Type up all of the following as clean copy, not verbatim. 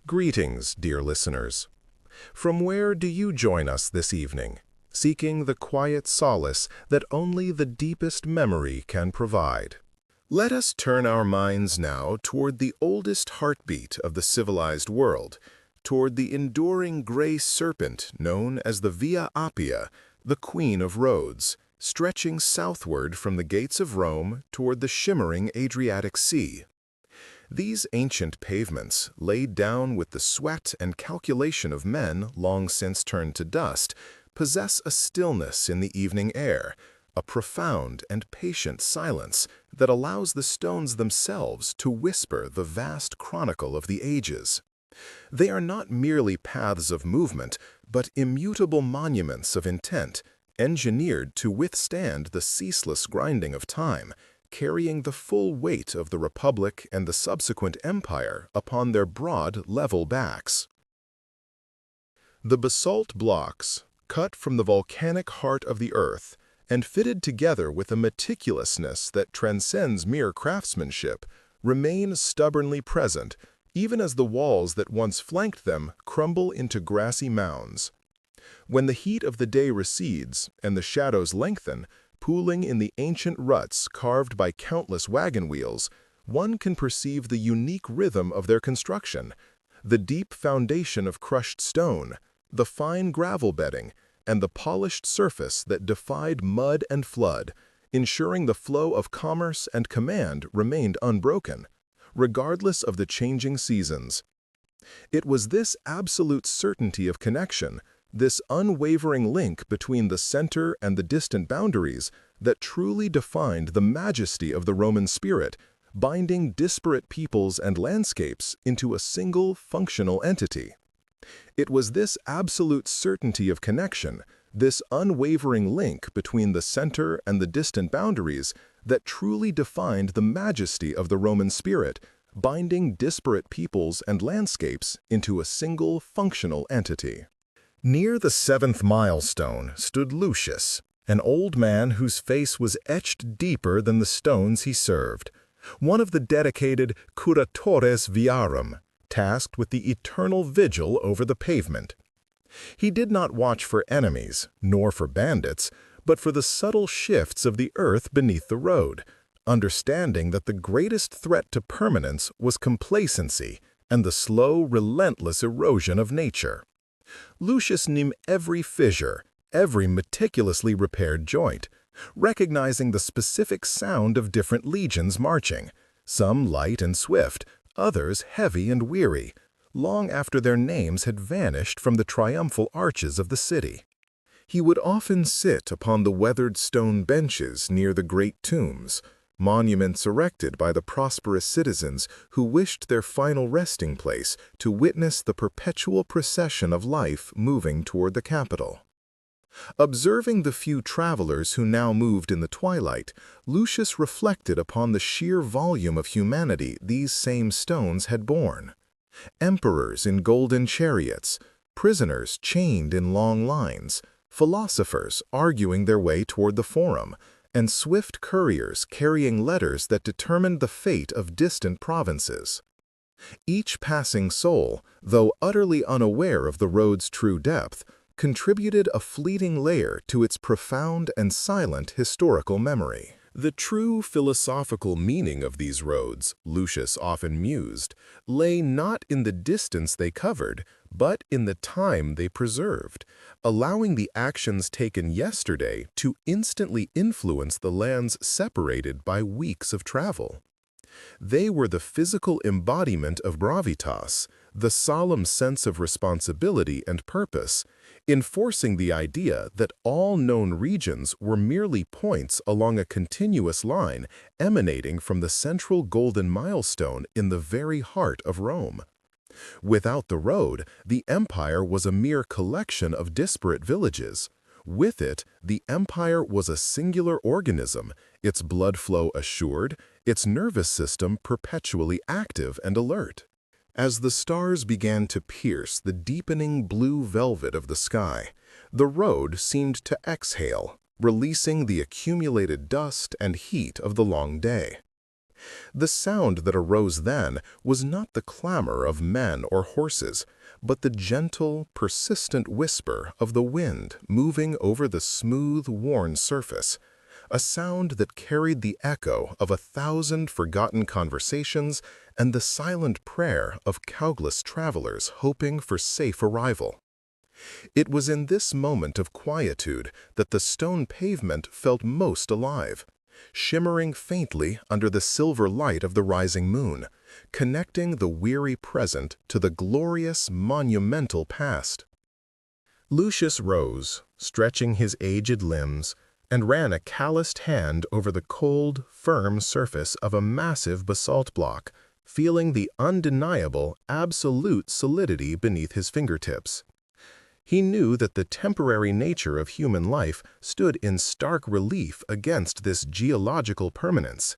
Greetings, dear listeners. From where do you join us this evening, seeking the quiet solace that only the deepest memory can provide? Let us turn our minds now toward the oldest heartbeat of the civilized world, toward the enduring gray serpent known as the Via Appia, the Queen of Roads, stretching southward from the gates of Rome toward the shimmering Adriatic Sea. These ancient pavements, laid down with the sweat and calculation of men long since turned to dust, possess a stillness in the evening air, a profound and patient silence that allows the stones themselves to whisper the vast chronicle of the ages. They are not merely paths of movement, but immutable monuments of intent, engineered to withstand the ceaseless grinding of time, carrying the full weight of the Republic and the subsequent empire upon their broad, level backs. The basalt blocks, cut from the volcanic heart of the earth, and fitted together with a meticulousness that transcends mere craftsmanship, remain stubbornly present, even as the walls that once flanked them crumble into grassy mounds. When the heat of the day recedes and the shadows lengthen, pooling in the ancient ruts carved by countless wagon wheels, one can perceive the unique rhythm of their construction, the deep foundation of crushed stone, the fine gravel bedding, and the polished surface that defied mud and flood, ensuring the flow of commerce and command remained unbroken, regardless of the changing seasons. It was this absolute certainty of connection, this unwavering link between the center and the distant boundaries, that truly defined the majesty of the Roman spirit, binding disparate peoples and landscapes into a single functional entity. It was this absolute certainty of connection, this unwavering link between the center and the distant boundaries, that truly defined the majesty of the Roman spirit, binding disparate peoples and landscapes into a single functional entity. Near the seventh milestone stood Lucius, an old man whose face was etched deeper than the stones he served, one of the dedicated curatores viarum, tasked with the eternal vigil over the pavement. He did not watch for enemies, nor for bandits, but for the subtle shifts of the earth beneath the road, understanding that the greatest threat to permanence was complacency and the slow, relentless erosion of nature. Lucius knew every fissure, every meticulously repaired joint, recognizing the specific sound of different legions marching, some light and swift, others heavy and weary, long after their names had vanished from the triumphal arches of the city. He would often sit upon the weathered stone benches near the great tombs, monuments erected by the prosperous citizens who wished their final resting place to witness the perpetual procession of life moving toward the capital. Observing the few travelers who now moved in the twilight, Lucius reflected upon the sheer volume of humanity these same stones had borne. Emperors in golden chariots, prisoners chained in long lines, philosophers arguing their way toward the Forum, and swift couriers carrying letters that determined the fate of distant provinces. Each passing soul, though utterly unaware of the road's true depth, contributed a fleeting layer to its profound and silent historical memory. The true philosophical meaning of these roads, Lucius often mused, lay not in the distance they covered, but in the time they preserved, allowing the actions taken yesterday to instantly influence the lands separated by weeks of travel. They were the physical embodiment of gravitas, the solemn sense of responsibility and purpose, enforcing the idea that all known regions were merely points along a continuous line emanating from the central golden milestone in the very heart of Rome. Without the road, the empire was a mere collection of disparate villages. With it, the empire was a singular organism, its blood flow assured, its nervous system perpetually active and alert. As the stars began to pierce the deepening blue velvet of the sky, the road seemed to exhale, releasing the accumulated dust and heat of the long day. The sound that arose then was not the clamor of men or horses, but the gentle, persistent whisper of the wind moving over the smooth, worn surface, a sound that carried the echo of 1,000 forgotten conversations and the silent prayer of countless travelers hoping for safe arrival. It was in this moment of quietude that the stone pavement felt most alive, shimmering faintly under the silver light of the rising moon, connecting the weary present to the glorious, monumental past. Lucius rose, stretching his aged limbs, and ran a calloused hand over the cold, firm surface of a massive basalt block, feeling the undeniable, absolute solidity beneath his fingertips. He knew that the temporary nature of human life stood in stark relief against this geological permanence.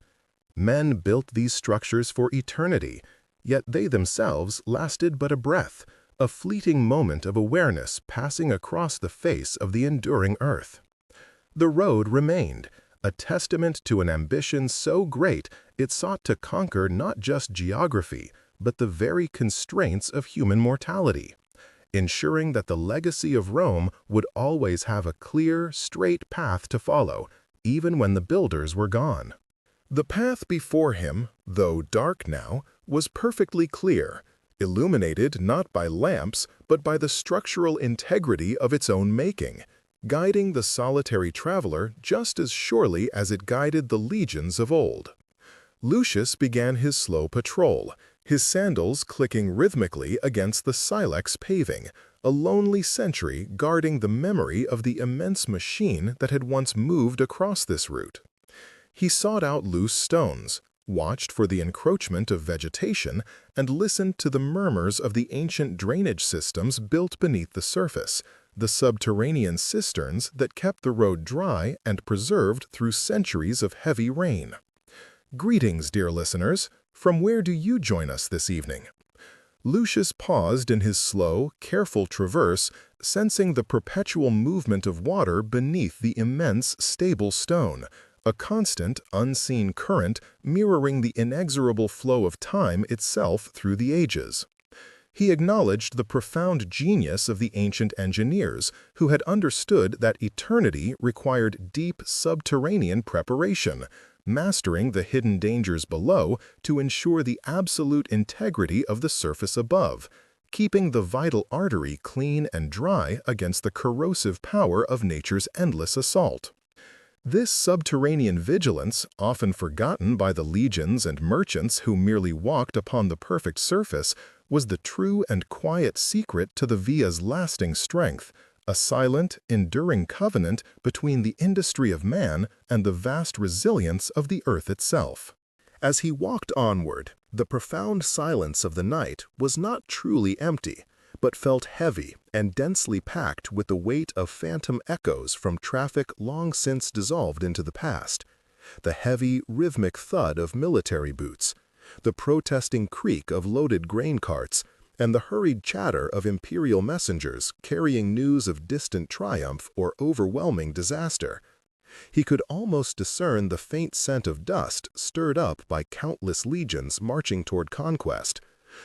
Men built these structures for eternity, yet they themselves lasted but a breath, a fleeting moment of awareness passing across the face of the enduring earth. The road remained, a testament to an ambition so great it sought to conquer not just geography, but the very constraints of human mortality, ensuring that the legacy of Rome would always have a clear, straight path to follow, even when the builders were gone. The path before him, though dark now, was perfectly clear, illuminated not by lamps, but by the structural integrity of its own making, guiding the solitary traveler just as surely as it guided the legions of old. Lucius began his slow patrol, his sandals clicking rhythmically against the silex paving, a lonely sentry guarding the memory of the immense machine that had once moved across this route. He sought out loose stones, watched for the encroachment of vegetation, and listened to the murmurs of the ancient drainage systems built beneath the surface, the subterranean cisterns that kept the road dry and preserved through centuries of heavy rain. Greetings, dear listeners. From where do you join us this evening? Lucius paused in his slow, careful traverse, sensing the perpetual movement of water beneath the immense, stable stone, a constant, unseen current mirroring the inexorable flow of time itself through the ages. He acknowledged the profound genius of the ancient engineers, who had understood that eternity required deep subterranean preparation, mastering the hidden dangers below to ensure the absolute integrity of the surface above, keeping the vital artery clean and dry against the corrosive power of nature's endless assault. This subterranean vigilance, often forgotten by the legions and merchants who merely walked upon the perfect surface, was the true and quiet secret to the via's lasting strength, a silent, enduring covenant between the industry of man and the vast resilience of the earth itself. As he walked onward, the profound silence of the night was not truly empty, but felt heavy and densely packed with the weight of phantom echoes from traffic long since dissolved into the past, the heavy, rhythmic thud of military boots, the protesting creak of loaded grain carts, and the hurried chatter of imperial messengers carrying news of distant triumph or overwhelming disaster. He could almost discern the faint scent of dust stirred up by countless legions marching toward conquest,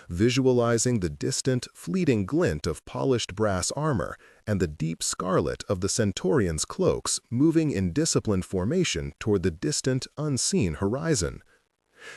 visualizing the distant, fleeting glint of polished brass armor and the deep scarlet of the centurions' cloaks moving in disciplined formation toward the distant, unseen horizon.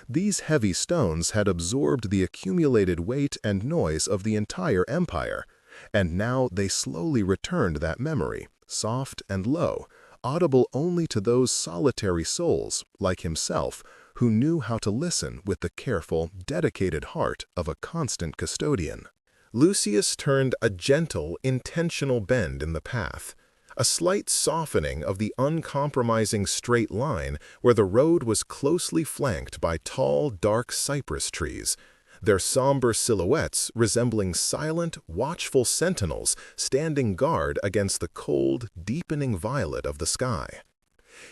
These heavy stones had absorbed the accumulated weight and noise of the entire empire, and now they slowly returned that memory, soft and low, audible only to those solitary souls, like himself, who knew how to listen with the careful, dedicated heart of a constant custodian. Lucius turned a gentle, intentional bend in the path, a slight softening of the uncompromising straight line where the road was closely flanked by tall, dark cypress trees, their somber silhouettes resembling silent, watchful sentinels standing guard against the cold, deepening violet of the sky.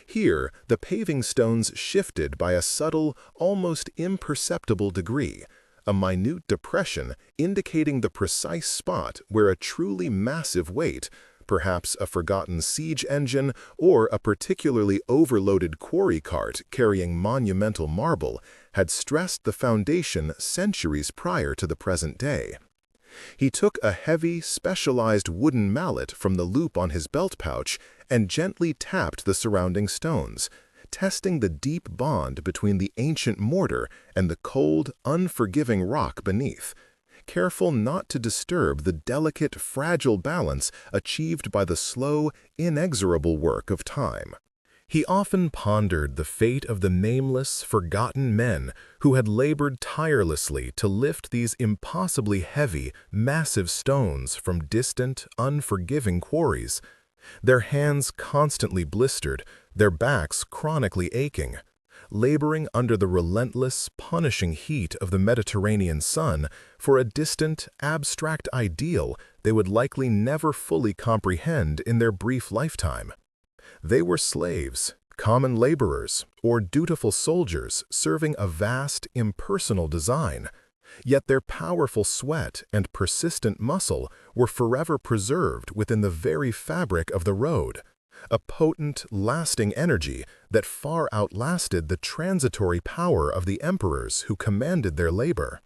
Here, the paving stones shifted by a subtle, almost imperceptible degree, a minute depression indicating the precise spot where a truly massive weight, perhaps a forgotten siege engine or a particularly overloaded quarry cart carrying monumental marble, had stressed the foundation centuries prior to the present day. He took a heavy, specialized wooden mallet from the loop on his belt pouch and gently tapped the surrounding stones, testing the deep bond between the ancient mortar and the cold, unforgiving rock beneath, careful not to disturb the delicate, fragile balance achieved by the slow, inexorable work of time. He often pondered the fate of the nameless, forgotten men who had labored tirelessly to lift these impossibly heavy, massive stones from distant, unforgiving quarries, their hands constantly blistered, their backs chronically aching, laboring under the relentless, punishing heat of the Mediterranean sun for a distant, abstract ideal they would likely never fully comprehend in their brief lifetime. They were slaves, common laborers, or dutiful soldiers serving a vast, impersonal design, yet their powerful sweat and persistent muscle were forever preserved within the very fabric of the road, a potent, lasting energy that far outlasted the transitory power of the emperors who commanded their labor.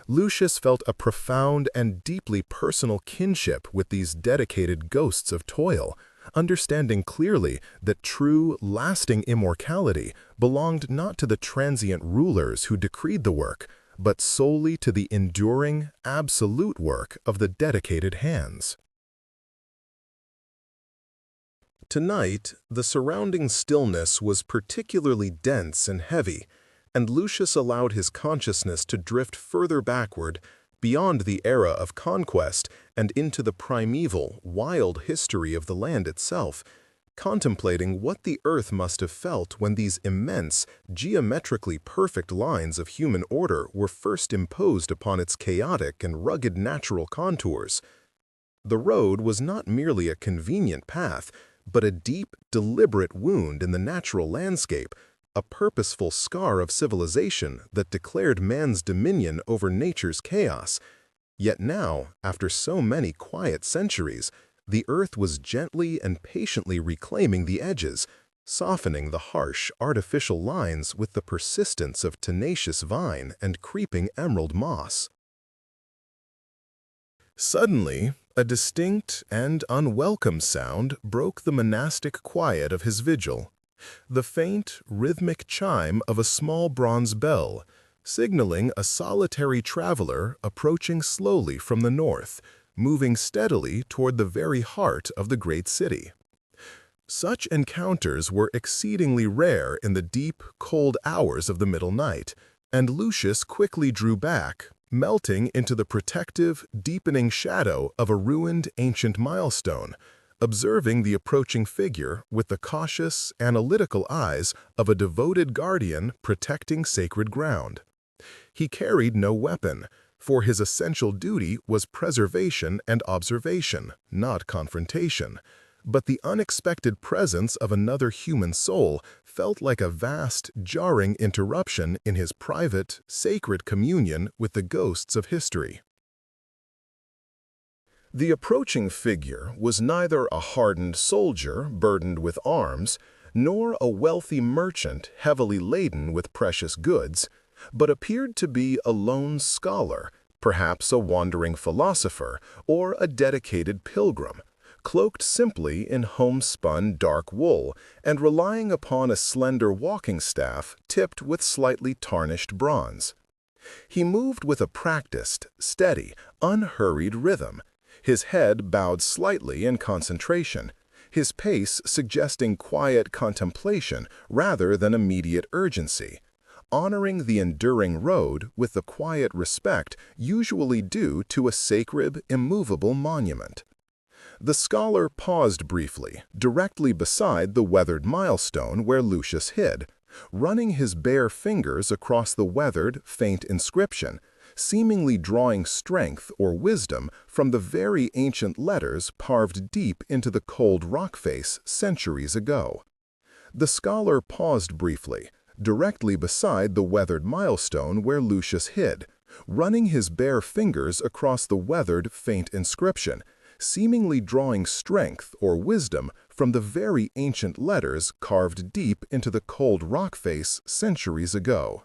Lucius felt a profound and deeply personal kinship with these dedicated ghosts of toil, understanding clearly that true, lasting immortality belonged not to the transient rulers who decreed the work, but solely to the enduring, absolute work of the dedicated hands. Tonight, the surrounding stillness was particularly dense and heavy, and Lucius allowed his consciousness to drift further backward, beyond the era of conquest and into the primeval, wild history of the land itself, contemplating what the earth must have felt when these immense, geometrically perfect lines of human order were first imposed upon its chaotic and rugged natural contours. The road was not merely a convenient path, but a deep, deliberate wound in the natural landscape, a purposeful scar of civilization that declared man's dominion over nature's chaos. Yet now, after so many quiet centuries, the earth was gently and patiently reclaiming the edges, softening the harsh, artificial lines with the persistence of tenacious vine and creeping emerald moss. Suddenly, a distinct and unwelcome sound broke the monastic quiet of his vigil. The faint, rhythmic chime of a small bronze bell, signaling a solitary traveler approaching slowly from the north, moving steadily toward the very heart of the great city. Such encounters were exceedingly rare in the deep, cold hours of the middle night, and Lucius quickly drew back, melting into the protective, deepening shadow of a ruined ancient milestone, observing the approaching figure with the cautious, analytical eyes of a devoted guardian protecting sacred ground. He carried no weapon, for his essential duty was preservation and observation, not confrontation. But the unexpected presence of another human soul felt like a vast, jarring interruption in his private, sacred communion with the ghosts of history. The approaching figure was neither a hardened soldier burdened with arms, nor a wealthy merchant heavily laden with precious goods, but appeared to be a lone scholar, perhaps a wandering philosopher or a dedicated pilgrim, cloaked simply in homespun dark wool and relying upon a slender walking staff tipped with slightly tarnished bronze. He moved with a practiced, steady, unhurried rhythm, his head bowed slightly in concentration, his pace suggesting quiet contemplation rather than immediate urgency, honoring the enduring road with the quiet respect usually due to a sacred, immovable monument. The scholar paused briefly, directly beside the weathered milestone where Lucius hid, running his bare fingers across the weathered, faint inscription, seemingly drawing strength or wisdom from the very ancient letters carved deep into the cold rock face centuries ago. The scholar paused briefly, directly beside the weathered milestone where Lucius hid, running his bare fingers across the weathered, faint inscription, seemingly drawing strength or wisdom from the very ancient letters carved deep into the cold rock face centuries ago.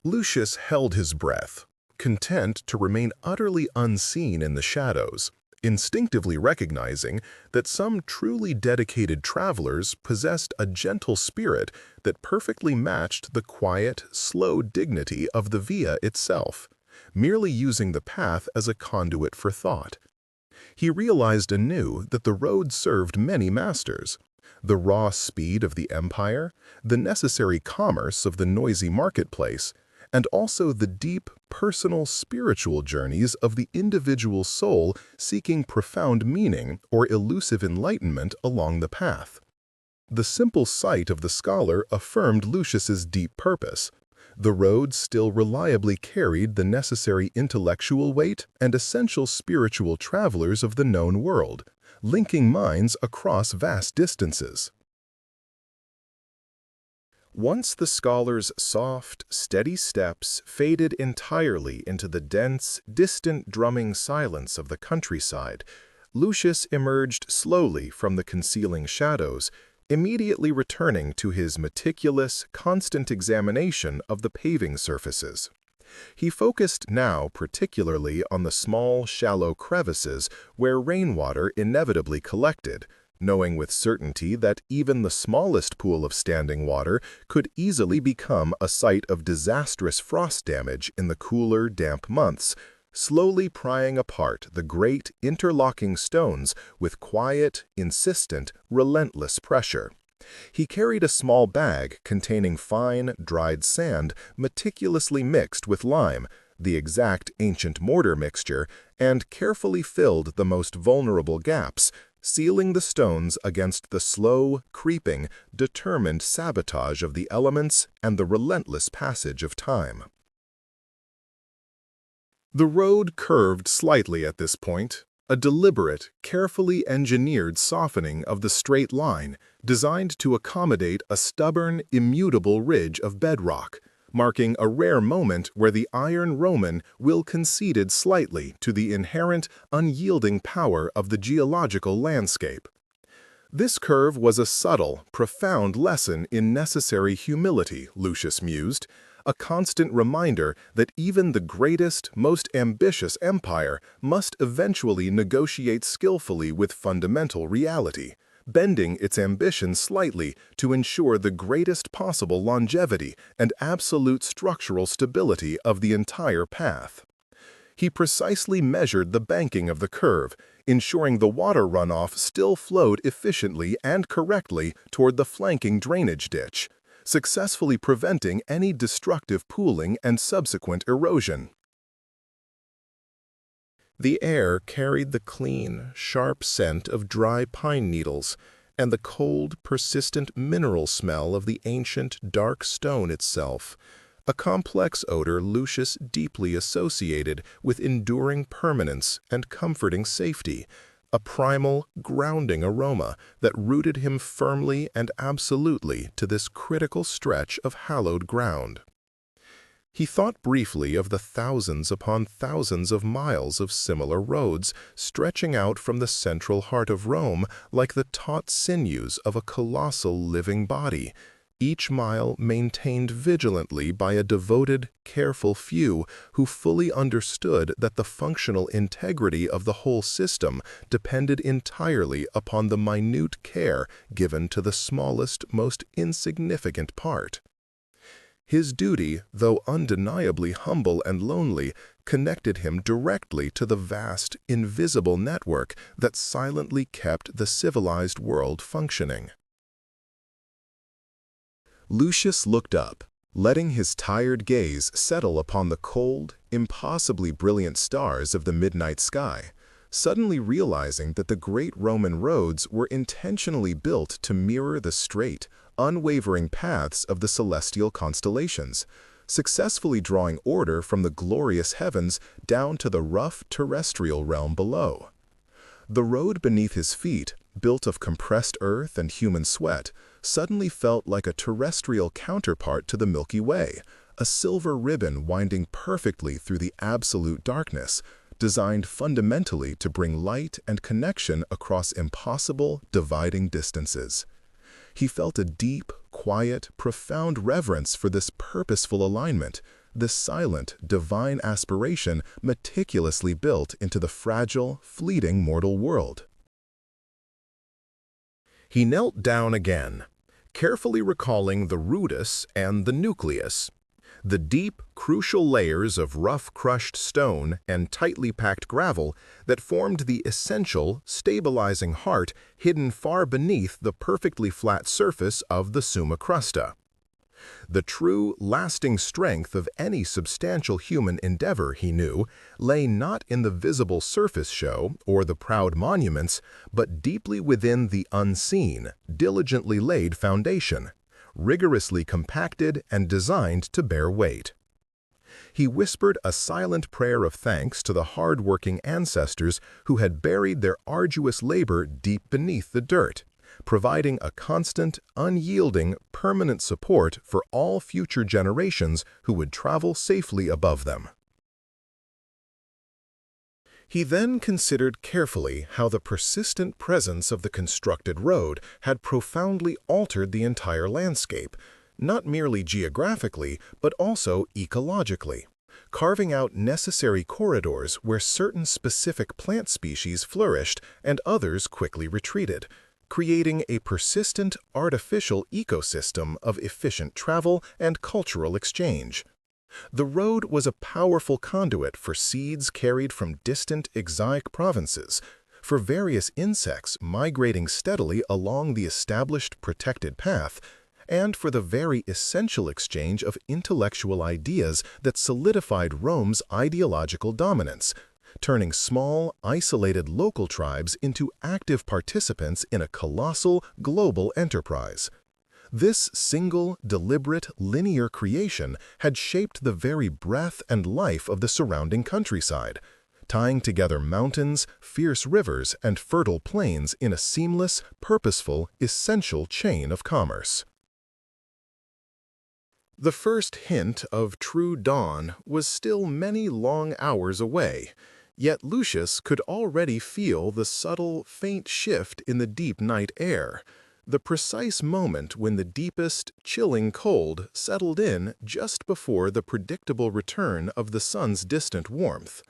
Lucius held his breath, content to remain utterly unseen in the shadows, instinctively recognizing that some truly dedicated travelers possessed a gentle spirit that perfectly matched the quiet, slow dignity of the via itself, merely using the path as a conduit for thought. He realized anew that the road served many masters: the raw speed of the empire, the necessary commerce of the noisy marketplace, and also the deep, personal, spiritual journeys of the individual soul seeking profound meaning or elusive enlightenment along the path. The simple sight of the scholar affirmed Lucius's deep purpose. The road still reliably carried the necessary intellectual weight and essential spiritual travelers of the known world, linking minds across vast distances. Once the scholar's soft, steady steps faded entirely into the dense, distant drumming silence of the countryside, Lucius emerged slowly from the concealing shadows, immediately returning to his meticulous, constant examination of the paving surfaces. He focused now particularly on the small, shallow crevices where rainwater inevitably collected, knowing with certainty that even the smallest pool of standing water could easily become a site of disastrous frost damage in the cooler, damp months, slowly prying apart the great, interlocking stones with quiet, insistent, relentless pressure. He carried a small bag containing fine, dried sand meticulously mixed with lime, the exact ancient mortar mixture, and carefully filled the most vulnerable gaps, sealing the stones against the slow, creeping, determined sabotage of the elements and the relentless passage of time. The road curved slightly at this point, a deliberate, carefully engineered softening of the straight line designed to accommodate a stubborn, immutable ridge of bedrock, marking a rare moment where the iron Roman will conceded slightly to the inherent, unyielding power of the geological landscape. This curve was a subtle, profound lesson in necessary humility, Lucius mused, a constant reminder that even the greatest, most ambitious empire must eventually negotiate skillfully with fundamental reality, bending its ambition slightly to ensure the greatest possible longevity and absolute structural stability of the entire path. He precisely measured the banking of the curve, ensuring the water runoff still flowed efficiently and correctly toward the flanking drainage ditch, successfully preventing any destructive pooling and subsequent erosion. The air carried the clean, sharp scent of dry pine needles and the cold, persistent mineral smell of the ancient, dark stone itself, a complex odor Lucius deeply associated with enduring permanence and comforting safety, a primal, grounding aroma that rooted him firmly and absolutely to this critical stretch of hallowed ground. He thought briefly of the thousands upon thousands of miles of similar roads stretching out from the central heart of Rome like the taut sinews of a colossal living body, each mile maintained vigilantly by a devoted, careful few who fully understood that the functional integrity of the whole system depended entirely upon the minute care given to the smallest, most insignificant part. His duty, though undeniably humble and lonely, connected him directly to the vast, invisible network that silently kept the civilized world functioning. Lucius looked up, letting his tired gaze settle upon the cold, impossibly brilliant stars of the midnight sky, suddenly realizing that the great Roman roads were intentionally built to mirror the straight, unwavering paths of the celestial constellations, successfully drawing order from the glorious heavens down to the rough terrestrial realm below. The road beneath his feet, built of compressed earth and human sweat, suddenly felt like a terrestrial counterpart to the Milky Way, a silver ribbon winding perfectly through the absolute darkness, designed fundamentally to bring light and connection across impossible, dividing distances. He felt a deep, quiet, profound reverence for this purposeful alignment, this silent, divine aspiration meticulously built into the fragile, fleeting mortal world. He knelt down again, carefully recalling the rootus and the nucleus, the deep, crucial layers of rough crushed stone and tightly packed gravel that formed the essential, stabilizing heart hidden far beneath the perfectly flat surface of the summa crusta. The true, lasting strength of any substantial human endeavor, he knew, lay not in the visible surface show or the proud monuments, but deeply within the unseen, diligently laid foundation, rigorously compacted and designed to bear weight. He whispered a silent prayer of thanks to the hard-working ancestors who had buried their arduous labor deep beneath the dirt, providing a constant, unyielding, permanent support for all future generations who would travel safely above them. He then considered carefully how the persistent presence of the constructed road had profoundly altered the entire landscape, not merely geographically, but also ecologically, carving out necessary corridors where certain specific plant species flourished and others quickly retreated, creating a persistent, artificial ecosystem of efficient travel and cultural exchange. The road was a powerful conduit for seeds carried from distant exotic provinces, for various insects migrating steadily along the established protected path, and for the very essential exchange of intellectual ideas that solidified Rome's ideological dominance, turning small, isolated local tribes into active participants in a colossal, global enterprise. This single, deliberate, linear creation had shaped the very breath and life of the surrounding countryside, tying together mountains, fierce rivers, and fertile plains in a seamless, purposeful, essential chain of commerce. The first hint of true dawn was still many long hours away, yet Lucius could already feel the subtle, faint shift in the deep night air, the precise moment when the deepest, chilling cold settled in just before the predictable return of the sun's distant warmth.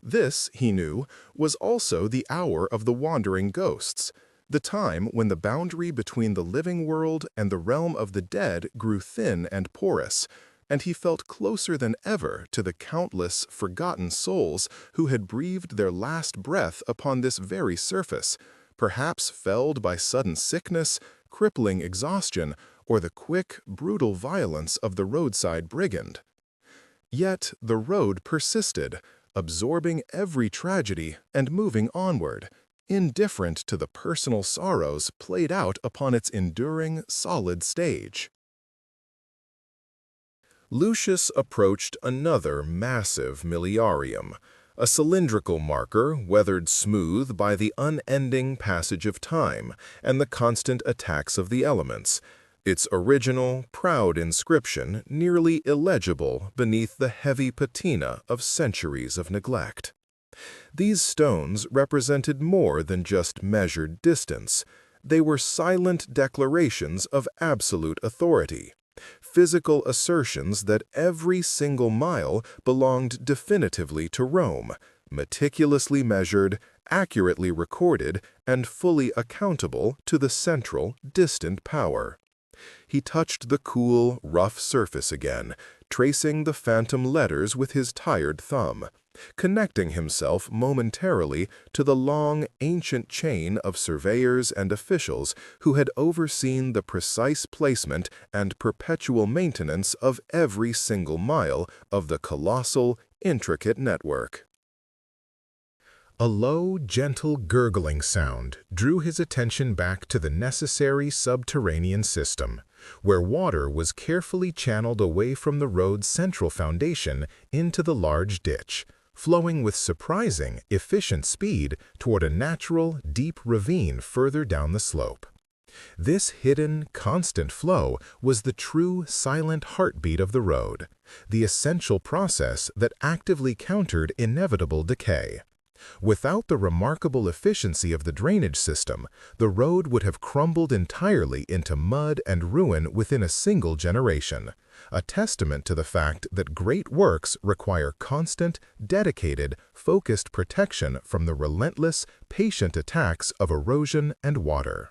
This, he knew, was also the hour of the wandering ghosts, the time when the boundary between the living world and the realm of the dead grew thin and porous, and he felt closer than ever to the countless, forgotten souls who had breathed their last breath upon this very surface, perhaps felled by sudden sickness, crippling exhaustion, or the quick, brutal violence of the roadside brigand. Yet the road persisted, absorbing every tragedy and moving onward, indifferent to the personal sorrows played out upon its enduring, solid stage. Lucius approached another massive miliarium, a cylindrical marker weathered smooth by the unending passage of time and the constant attacks of the elements, its original, proud inscription nearly illegible beneath the heavy patina of centuries of neglect. These stones represented more than just measured distance. They were silent declarations of absolute authority, physical assertions that every single mile belonged definitively to Rome, meticulously measured, accurately recorded, and fully accountable to the central, distant power. He touched the cool, rough surface again, tracing the phantom letters with his tired thumb, connecting himself momentarily to the long, ancient chain of surveyors and officials who had overseen the precise placement and perpetual maintenance of every single mile of the colossal, intricate network. A low, gentle gurgling sound drew his attention back to the necessary subterranean system, where water was carefully channeled away from the road's central foundation into the large ditch, flowing with surprising, efficient speed toward a natural, deep ravine further down the slope. This hidden, constant flow was the true silent heartbeat of the road, the essential process that actively countered inevitable decay. Without the remarkable efficiency of the drainage system, the road would have crumbled entirely into mud and ruin within a single generation, a testament to the fact that great works require constant, dedicated, focused protection from the relentless, patient attacks of erosion and water.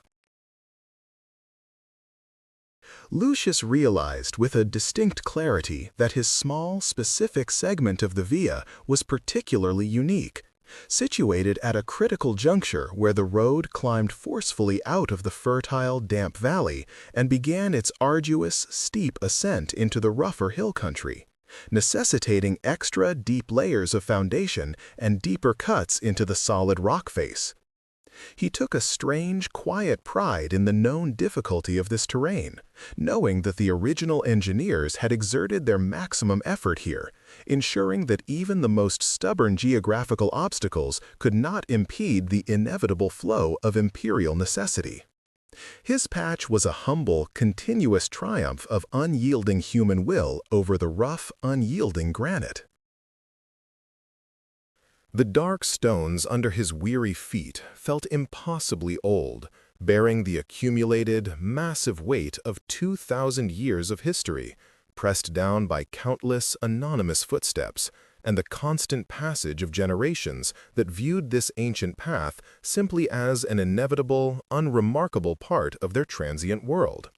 Lucius realized with a distinct clarity that his small, specific segment of the via was particularly unique, situated at a critical juncture where the road climbed forcefully out of the fertile, damp valley and began its arduous, steep ascent into the rougher hill country, necessitating extra deep layers of foundation and deeper cuts into the solid rock face. He took a strange, quiet pride in the known difficulty of this terrain, knowing that the original engineers had exerted their maximum effort here, ensuring that even the most stubborn geographical obstacles could not impede the inevitable flow of imperial necessity. His patch was a humble, continuous triumph of unyielding human will over the rough, unyielding granite. The dark stones under his weary feet felt impossibly old, bearing the accumulated, massive weight of 2,000 years of history, pressed down by countless anonymous footsteps, and the constant passage of generations that viewed this ancient path simply as an inevitable, unremarkable part of their transient world.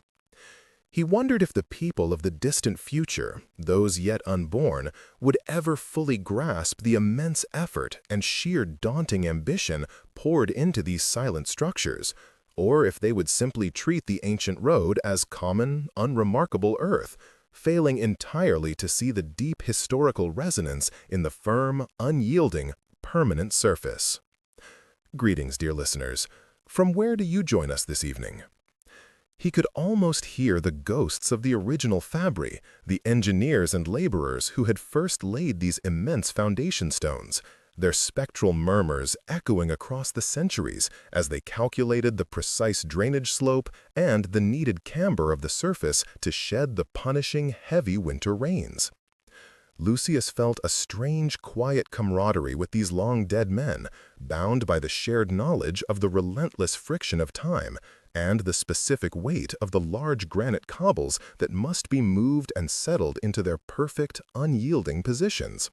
He wondered if the people of the distant future, those yet unborn, would ever fully grasp the immense effort and sheer daunting ambition poured into these silent structures, or if they would simply treat the ancient road as common, unremarkable earth, failing entirely to see the deep historical resonance in the firm, unyielding, permanent surface. Greetings, dear listeners. From where do you join us this evening? He could almost hear the ghosts of the original fabric, the engineers and laborers who had first laid these immense foundation stones, their spectral murmurs echoing across the centuries as they calculated the precise drainage slope and the needed camber of the surface to shed the punishing, heavy winter rains. Lucius felt a strange, quiet camaraderie with these long-dead men, bound by the shared knowledge of the relentless friction of time and the specific weight of the large granite cobbles that must be moved and settled into their perfect, unyielding positions.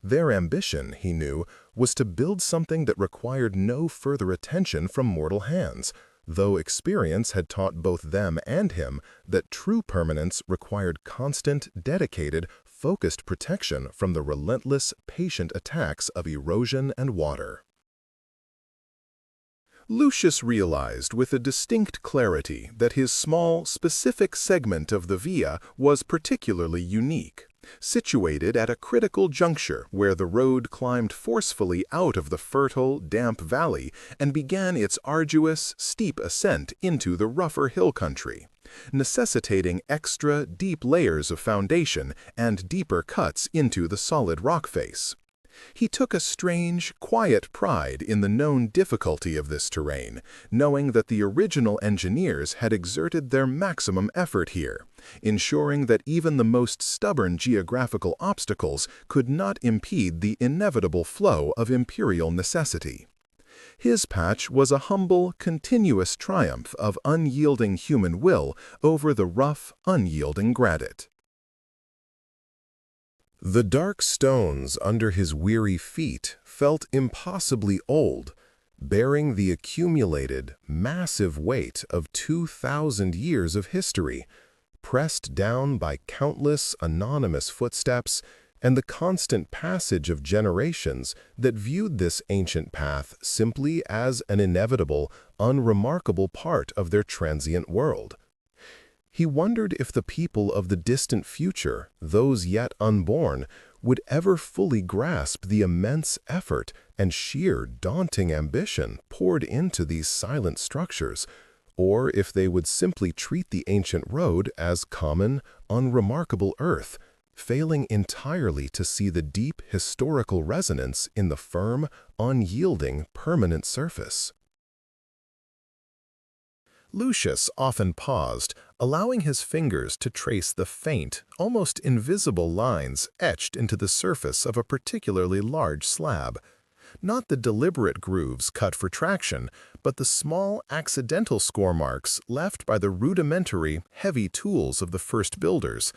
Their ambition, he knew, was to build something that required no further attention from mortal hands, though experience had taught both them and him that true permanence required constant, dedicated, focused protection from the relentless, patient attacks of erosion and water. Lucius realized with a distinct clarity that his small, specific segment of the via was particularly unique, situated at a critical juncture where the road climbed forcefully out of the fertile, damp valley and began its arduous, steep ascent into the rougher hill country, necessitating extra, deep layers of foundation and deeper cuts into the solid rock face. He took a strange, quiet pride in the known difficulty of this terrain, knowing that the original engineers had exerted their maximum effort here, ensuring that even the most stubborn geographical obstacles could not impede the inevitable flow of imperial necessity. His patch was a humble, continuous triumph of unyielding human will over the rough, unyielding granite. The dark stones under his weary feet felt impossibly old, bearing the accumulated, massive weight of 2,000 years of history, pressed down by countless anonymous footsteps and the constant passage of generations that viewed this ancient path simply as an inevitable, unremarkable part of their transient world. He wondered if the people of the distant future, those yet unborn, would ever fully grasp the immense effort and sheer daunting ambition poured into these silent structures, or if they would simply treat the ancient road as common, unremarkable earth, failing entirely to see the deep historical resonance in the firm, unyielding, permanent surface. Lucius often paused, allowing his fingers to trace the faint, almost invisible lines etched into the surface of a particularly large slab. Not the deliberate grooves cut for traction, but the small, accidental score marks left by the rudimentary, heavy tools of the first builders.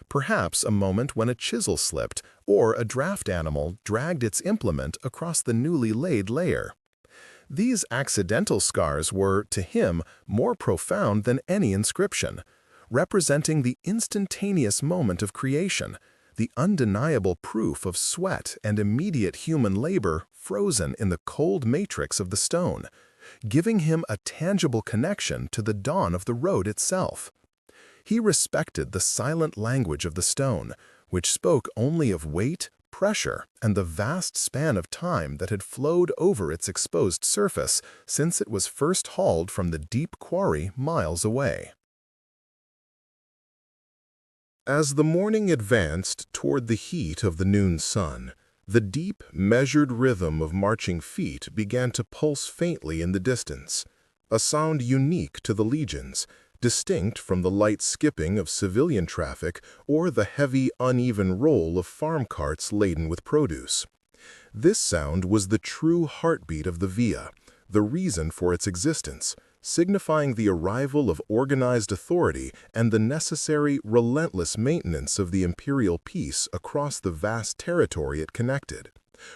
Perhaps a moment when a chisel slipped, or a draft animal dragged its implement across the newly laid layer. These accidental scars were, to him, more profound than any inscription, representing the instantaneous moment of creation, the undeniable proof of sweat and immediate human labor frozen in the cold matrix of the stone, giving him a tangible connection to the dawn of the road itself. He respected the silent language of the stone, which spoke only of weight, pressure, and the vast span of time that had flowed over its exposed surface since it was first hauled from the deep quarry miles away. As the morning advanced toward the heat of the noon sun, the deep, measured rhythm of marching feet began to pulse faintly in the distance, a sound unique to the legions, distinct from the light skipping of civilian traffic or the heavy, uneven roll of farm carts laden with produce. This sound was the true heartbeat of the via, the reason for its existence, signifying the arrival of organized authority and the necessary, relentless maintenance of the imperial peace across the vast territory it connected,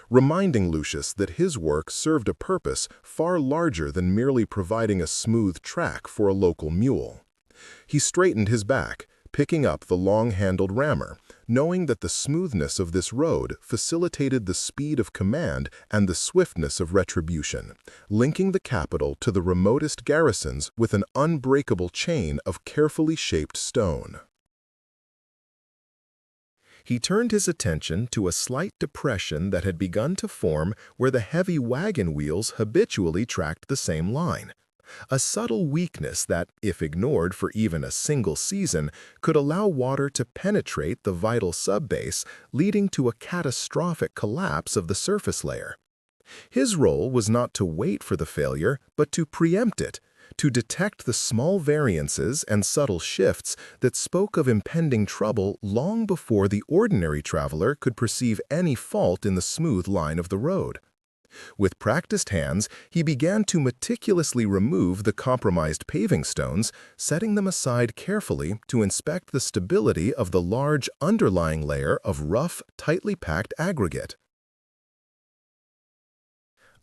reminding Lucius that his work served a purpose far larger than merely providing a smooth track for a local mule. He straightened his back, picking up the long-handled rammer, knowing that the smoothness of this road facilitated the speed of command and the swiftness of retribution, linking the capital to the remotest garrisons with an unbreakable chain of carefully shaped stone. He turned his attention to a slight depression that had begun to form where the heavy wagon wheels habitually tracked the same line, a subtle weakness that, if ignored for even a single season, could allow water to penetrate the vital subbase, leading to a catastrophic collapse of the surface layer. His role was not to wait for the failure, but to preempt it, to detect the small variances and subtle shifts that spoke of impending trouble long before the ordinary traveler could perceive any fault in the smooth line of the road. With practiced hands, he began to meticulously remove the compromised paving stones, setting them aside carefully to inspect the stability of the large underlying layer of rough, tightly packed aggregate.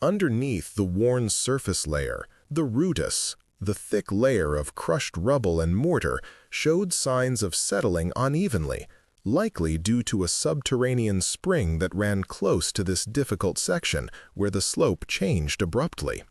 Underneath the worn surface layer, the rootus, the thick layer of crushed rubble and mortar, showed signs of settling unevenly, likely due to a subterranean spring that ran close to this difficult section where the slope changed abruptly.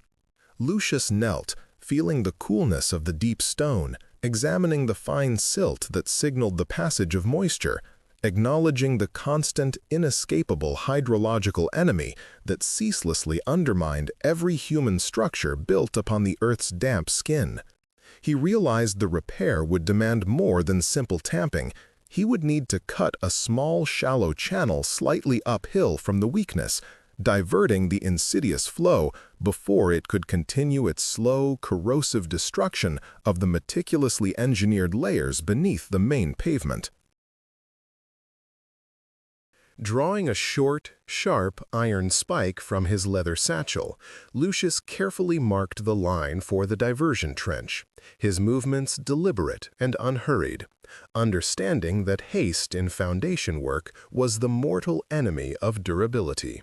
Lucius knelt, feeling the coolness of the deep stone, examining the fine silt that signaled the passage of moisture, acknowledging the constant, inescapable hydrological enemy that ceaselessly undermined every human structure built upon the Earth's damp skin. He realized the repair would demand more than simple tamping. He would need to cut a small, shallow channel slightly uphill from the weakness, diverting the insidious flow before it could continue its slow, corrosive destruction of the meticulously engineered layers beneath the main pavement. Drawing a short, sharp iron spike from his leather satchel, Lucius carefully marked the line for the diversion trench, his movements deliberate and unhurried, understanding that haste in foundation work was the mortal enemy of durability.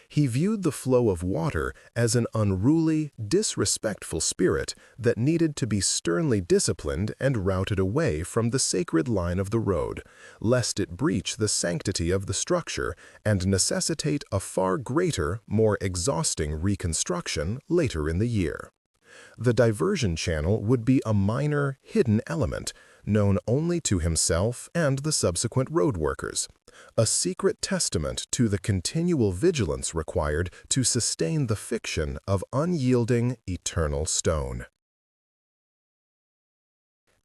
He viewed the flow of water as an unruly, disrespectful spirit that needed to be sternly disciplined and routed away from the sacred line of the road, lest it breach the sanctity of the structure and necessitate a far greater, more exhausting reconstruction later in the year. The diversion channel would be a minor, hidden element, known only to himself and the subsequent road workers, a secret testament to the continual vigilance required to sustain the fiction of unyielding, eternal stone.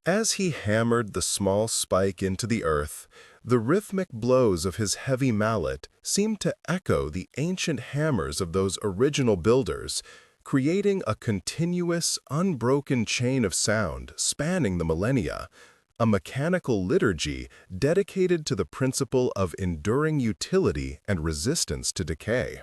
As he hammered the small spike into the earth, the rhythmic blows of his heavy mallet seemed to echo the ancient hammers of those original builders, creating a continuous, unbroken chain of sound spanning the millennia, a mechanical liturgy dedicated to the principle of enduring utility and resistance to decay.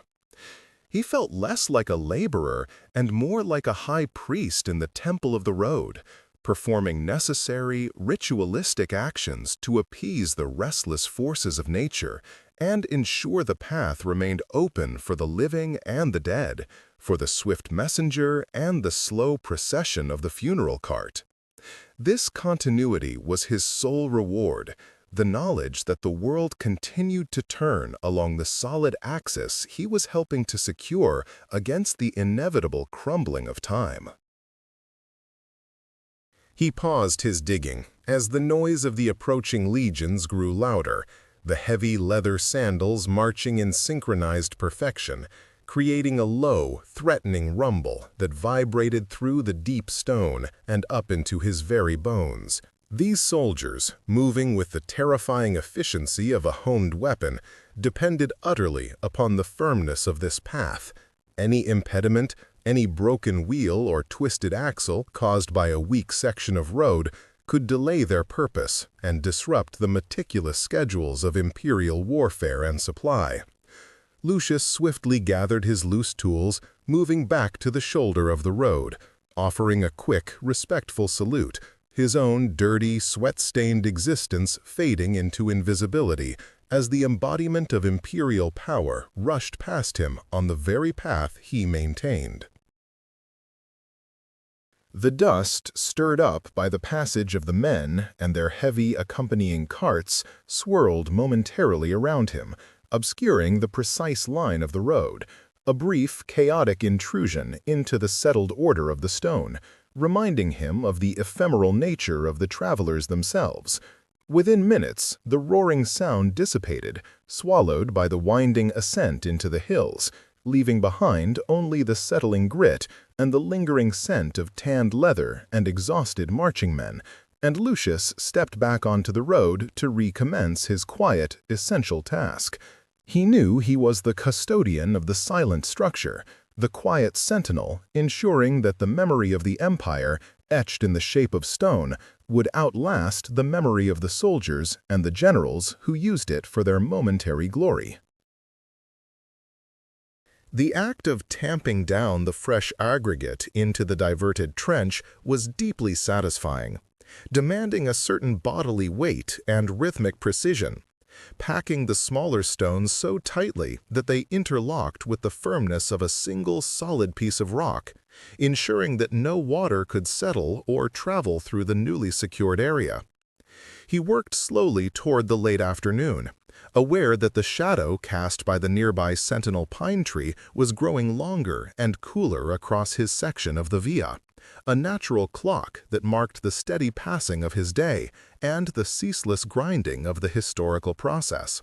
He felt less like a laborer and more like a high priest in the temple of the road, performing necessary, ritualistic actions to appease the restless forces of nature and ensure the path remained open for the living and the dead, for the swift messenger and the slow procession of the funeral cart. This continuity was his sole reward, the knowledge that the world continued to turn along the solid axis he was helping to secure against the inevitable crumbling of time. He paused his digging as the noise of the approaching legions grew louder, the heavy leather sandals marching in synchronized perfection, creating a low, threatening rumble that vibrated through the deep stone and up into his very bones. These soldiers, moving with the terrifying efficiency of a honed weapon, depended utterly upon the firmness of this path. Any impediment, any broken wheel or twisted axle caused by a weak section of road could delay their purpose and disrupt the meticulous schedules of imperial warfare and supply. Lucius swiftly gathered his loose tools, moving back to the shoulder of the road, offering a quick, respectful salute, his own dirty, sweat-stained existence fading into invisibility as the embodiment of imperial power rushed past him on the very path he maintained. The dust, stirred up by the passage of the men and their heavy accompanying carts, swirled momentarily around him, obscuring the precise line of the road, a brief, chaotic intrusion into the settled order of the stone, reminding him of the ephemeral nature of the travelers themselves. Within minutes, the roaring sound dissipated, swallowed by the winding ascent into the hills, leaving behind only the settling grit and the lingering scent of tanned leather and exhausted marching men, and Lucius stepped back onto the road to recommence his quiet, essential task. He knew he was the custodian of the silent structure, the quiet sentinel, ensuring that the memory of the empire, etched in the shape of stone, would outlast the memory of the soldiers and the generals who used it for their momentary glory. The act of tamping down the fresh aggregate into the diverted trench was deeply satisfying, demanding a certain bodily weight and rhythmic precision, packing the smaller stones so tightly that they interlocked with the firmness of a single solid piece of rock, ensuring that no water could settle or travel through the newly secured area. He worked slowly toward the late afternoon, aware that the shadow cast by the nearby sentinel pine tree was growing longer and cooler across his section of the via, a natural clock that marked the steady passing of his day and the ceaseless grinding of the historical process.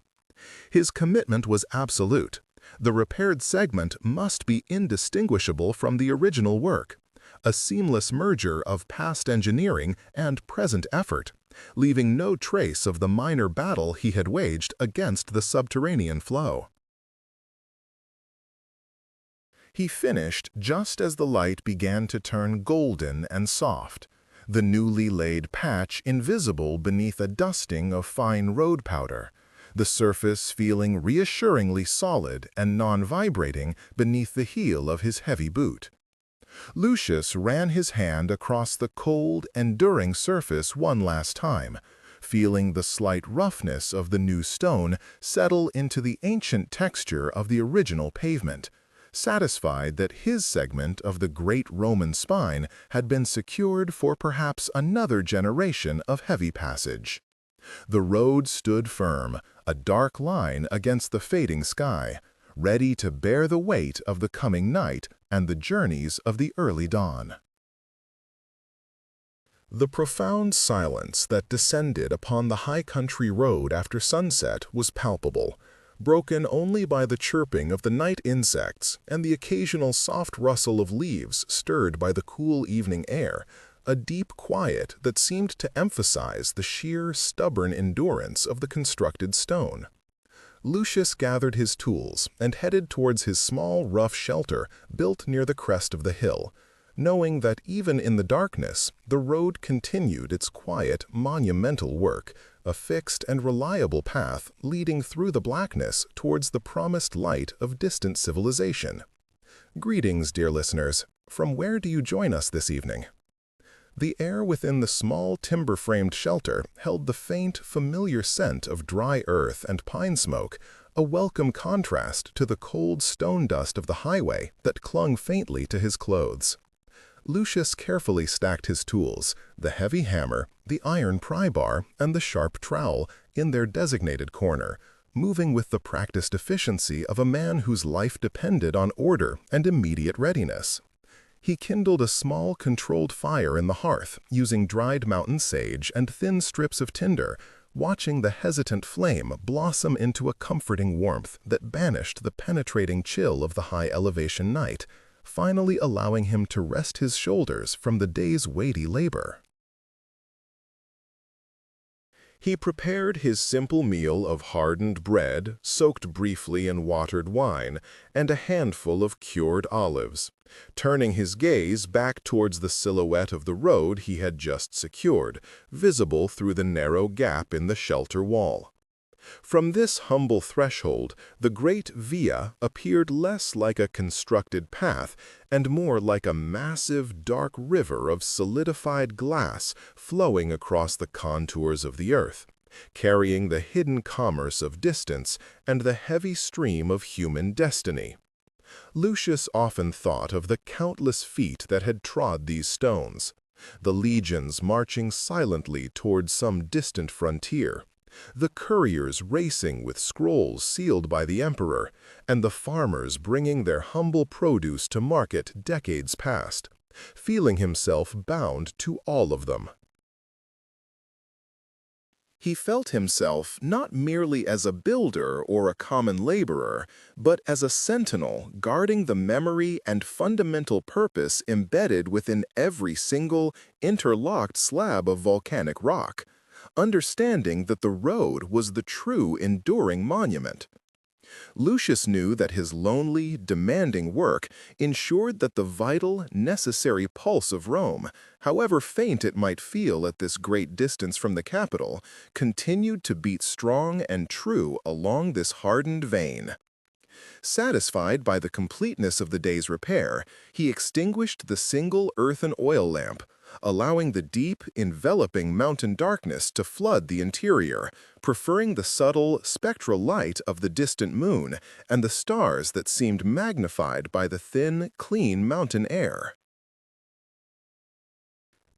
His commitment was absolute. The repaired segment must be indistinguishable from the original work, a seamless merger of past engineering and present effort, leaving no trace of the minor battle he had waged against the subterranean flow. He finished just as the light began to turn golden and soft, the newly laid patch invisible beneath a dusting of fine road powder, the surface feeling reassuringly solid and non-vibrating beneath the heel of his heavy boot. Lucius ran his hand across the cold, enduring surface one last time, feeling the slight roughness of the new stone settle into the ancient texture of the original pavement, satisfied that his segment of the great Roman spine had been secured for perhaps another generation of heavy passage. The road stood firm, a dark line against the fading sky, ready to bear the weight of the coming night and the journeys of the early dawn. The profound silence that descended upon the high country road after sunset was palpable, broken only by the chirping of the night insects and the occasional soft rustle of leaves stirred by the cool evening air, a deep quiet that seemed to emphasize the sheer, stubborn endurance of the constructed stone. Lucius gathered his tools and headed towards his small, rough shelter built near the crest of the hill, knowing that even in the darkness, the road continued its quiet, monumental work, a fixed and reliable path leading through the blackness towards the promised light of distant civilization. Greetings, dear listeners. From where do you join us this evening? The air within the small timber-framed shelter held the faint, familiar scent of dry earth and pine smoke, a welcome contrast to the cold stone dust of the highway that clung faintly to his clothes. Lucius carefully stacked his tools, the heavy hammer, the iron pry bar, and the sharp trowel, in their designated corner, moving with the practiced efficiency of a man whose life depended on order and immediate readiness. He kindled a small, controlled fire in the hearth, using dried mountain sage and thin strips of tinder, watching the hesitant flame blossom into a comforting warmth that banished the penetrating chill of the high-elevation night, finally allowing him to rest his shoulders from the day's weighty labor. He prepared his simple meal of hardened bread, soaked briefly in watered wine, and a handful of cured olives, turning his gaze back towards the silhouette of the road he had just secured, visible through the narrow gap in the shelter wall. From this humble threshold, the great via appeared less like a constructed path and more like a massive, dark river of solidified glass flowing across the contours of the earth, carrying the hidden commerce of distance and the heavy stream of human destiny. Lucius often thought of the countless feet that had trod these stones, the legions marching silently towards some distant frontier, the couriers racing with scrolls sealed by the emperor, and the farmers bringing their humble produce to market decades past, feeling himself bound to all of them. He felt himself not merely as a builder or a common laborer, but as a sentinel guarding the memory and fundamental purpose embedded within every single, interlocked slab of volcanic rock, understanding that the road was the true enduring monument. Lucius knew that his lonely, demanding work ensured that the vital, necessary pulse of Rome, however faint it might feel at this great distance from the capital, continued to beat strong and true along this hardened vein. Satisfied by the completeness of the day's repair, he extinguished the single earthen oil lamp, allowing the deep, enveloping mountain darkness to flood the interior, preferring the subtle, spectral light of the distant moon and the stars that seemed magnified by the thin, clean mountain air.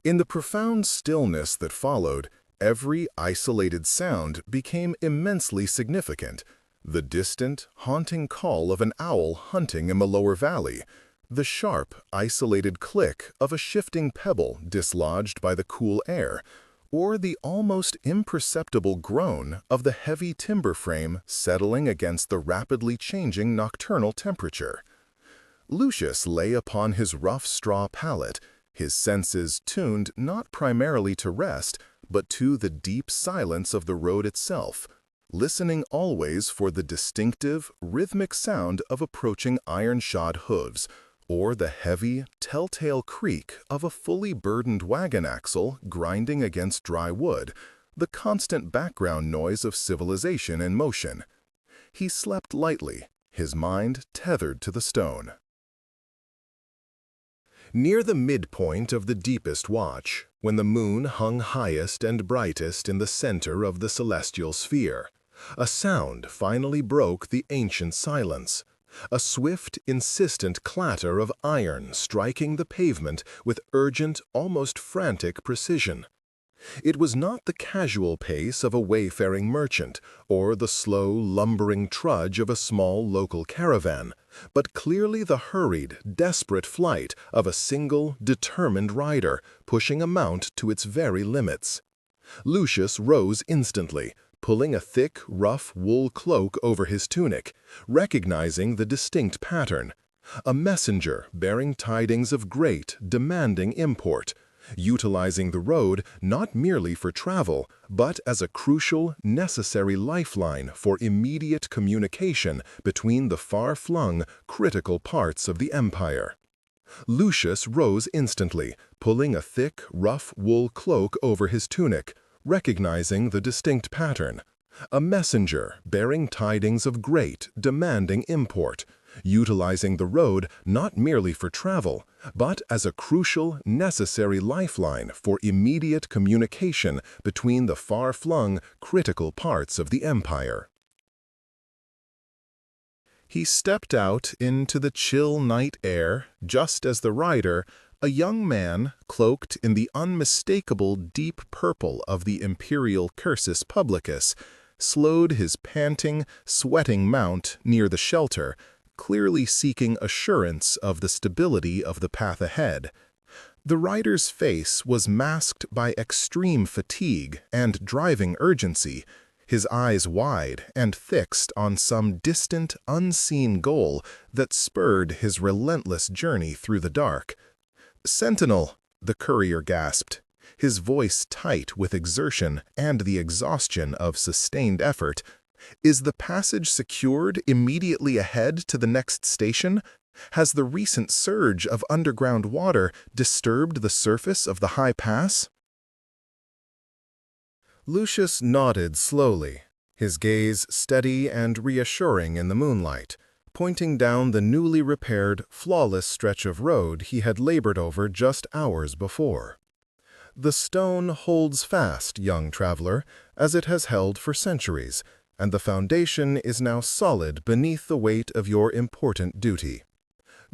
In the profound stillness that followed, every isolated sound became immensely significant. The distant, haunting call of an owl hunting in the lower valley, the sharp, isolated click of a shifting pebble dislodged by the cool air, or the almost imperceptible groan of the heavy timber frame settling against the rapidly changing nocturnal temperature. Lucius lay upon his rough straw pallet, his senses tuned not primarily to rest, but to the deep silence of the road itself, listening always for the distinctive, rhythmic sound of approaching iron-shod hooves, or the heavy, telltale creak of a fully burdened wagon axle grinding against dry wood, the constant background noise of civilization in motion. He slept lightly, his mind tethered to the stone. Near the midpoint of the deepest watch, when the moon hung highest and brightest in the center of the celestial sphere, a sound finally broke the ancient silence. A swift, insistent clatter of iron striking the pavement with urgent, almost frantic precision. It was not the casual pace of a wayfaring merchant or the slow, lumbering trudge of a small local caravan, but clearly the hurried, desperate flight of a single, determined rider pushing a mount to its very limits. Lucius rose instantly, pulling a thick, rough wool cloak over his tunic, recognizing the distinct pattern. A messenger bearing tidings of great, demanding import, utilizing the road not merely for travel, but as a crucial, necessary lifeline for immediate communication between the far-flung, critical parts of the empire. Lucius rose instantly, pulling a thick, rough wool cloak over his tunic, recognizing the distinct pattern. A messenger bearing tidings of great, demanding import, utilizing the road not merely for travel, but as a crucial, necessary lifeline for immediate communication between the far-flung, critical parts of the empire. He stepped out into the chill night air just as the rider, a young man cloaked in the unmistakable deep purple of the imperial cursus publicus, slowed his panting, sweating mount near the shelter, clearly seeking assurance of the stability of the path ahead. The rider's face was masked by extreme fatigue and driving urgency, his eyes wide and fixed on some distant, unseen goal that spurred his relentless journey through the dark. "Sentinel," the courier gasped, his voice tight with exertion and the exhaustion of sustained effort. "Is the passage secured immediately ahead to the next station? Has the recent surge of underground water disturbed the surface of the high pass?" Lucius nodded slowly, his gaze steady and reassuring in the moonlight, pointing down the newly repaired, flawless stretch of road he had labored over just hours before. "The stone holds fast, young traveler, as it has held for centuries, and the foundation is now solid beneath the weight of your important duty.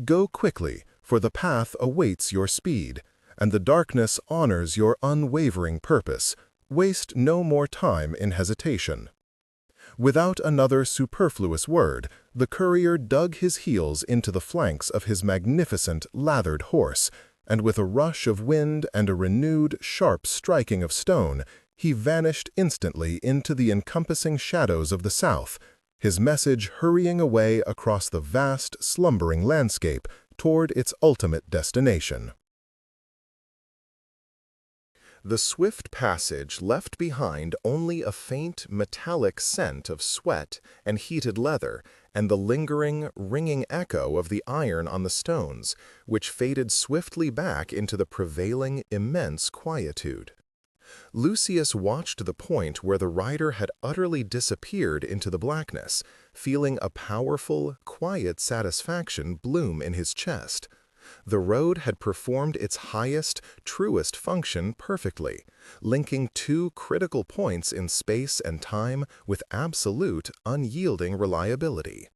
Go quickly, for the path awaits your speed, and the darkness honors your unwavering purpose. Waste no more time in hesitation." Without another superfluous word, the courier dug his heels into the flanks of his magnificent, lathered horse, and with a rush of wind and a renewed, sharp striking of stone, he vanished instantly into the encompassing shadows of the south, his message hurrying away across the vast, slumbering landscape toward its ultimate destination. The swift passage left behind only a faint, metallic scent of sweat and heated leather, and the lingering, ringing echo of the iron on the stones, which faded swiftly back into the prevailing, immense quietude. Lucius watched the point where the rider had utterly disappeared into the blackness, feeling a powerful, quiet satisfaction bloom in his chest. The road had performed its highest, truest function perfectly, linking two critical points in space and time with absolute, unyielding reliability.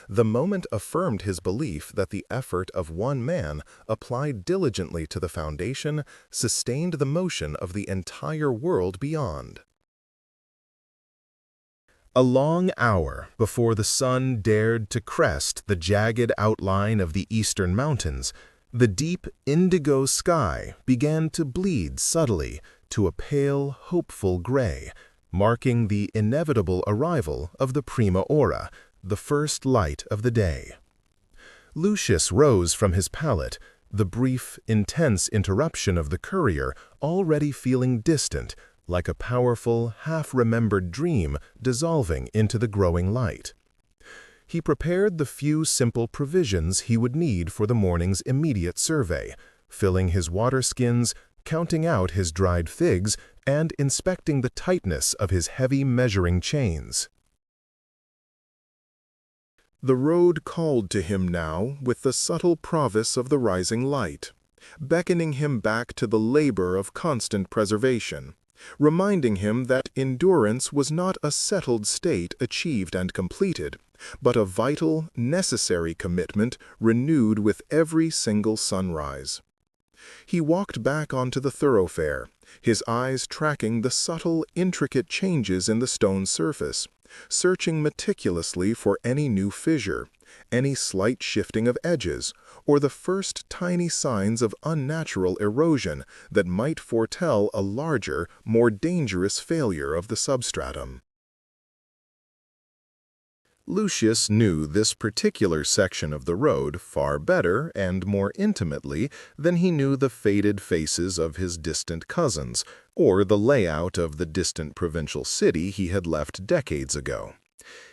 The moment affirmed his belief that the effort of one man, applied diligently to the foundation, sustained the motion of the entire world beyond. A long hour before the sun dared to crest the jagged outline of the eastern mountains, the deep indigo sky began to bleed subtly to a pale, hopeful gray, marking the inevitable arrival of the prima ora, the first light of the day. Lucius rose from his pallet, the brief, intense interruption of the courier already feeling distant, like a powerful, half-remembered dream dissolving into the growing light. He prepared the few simple provisions he would need for the morning's immediate survey, filling his water skins, counting out his dried figs, and inspecting the tightness of his heavy measuring chains. The road called to him now with the subtle promise of the rising light, beckoning him back to the labor of constant preservation, reminding him that endurance was not a settled state achieved and completed, but a vital, necessary commitment renewed with every single sunrise. He walked back onto the thoroughfare, his eyes tracking the subtle, intricate changes in the stone surface, searching meticulously for any new fissure, any slight shifting of edges, or the first tiny signs of unnatural erosion that might foretell a larger, more dangerous failure of the substratum. Lucius knew this particular section of the road far better and more intimately than he knew the faded faces of his distant cousins, or the layout of the distant provincial city he had left decades ago.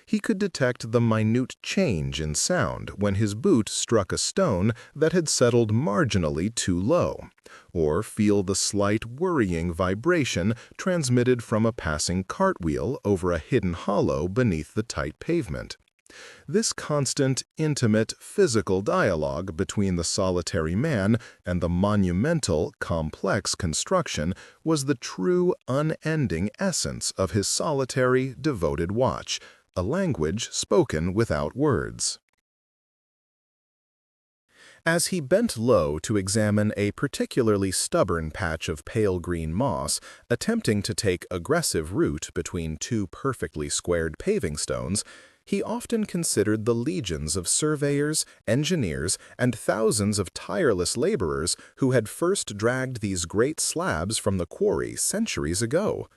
He could detect the minute change in sound when his boot struck a stone that had settled marginally too low, or feel the slight worrying vibration transmitted from a passing cartwheel over a hidden hollow beneath the tight pavement. This constant, intimate, physical dialogue between the solitary man and the monumental, complex construction was the true, unending essence of his solitary, devoted watch, a language spoken without words. As he bent low to examine a particularly stubborn patch of pale green moss, attempting to take aggressive root between two perfectly squared paving stones, he often considered the legions of surveyors, engineers, and thousands of tireless laborers who had first dragged these great slabs from the quarry centuries ago.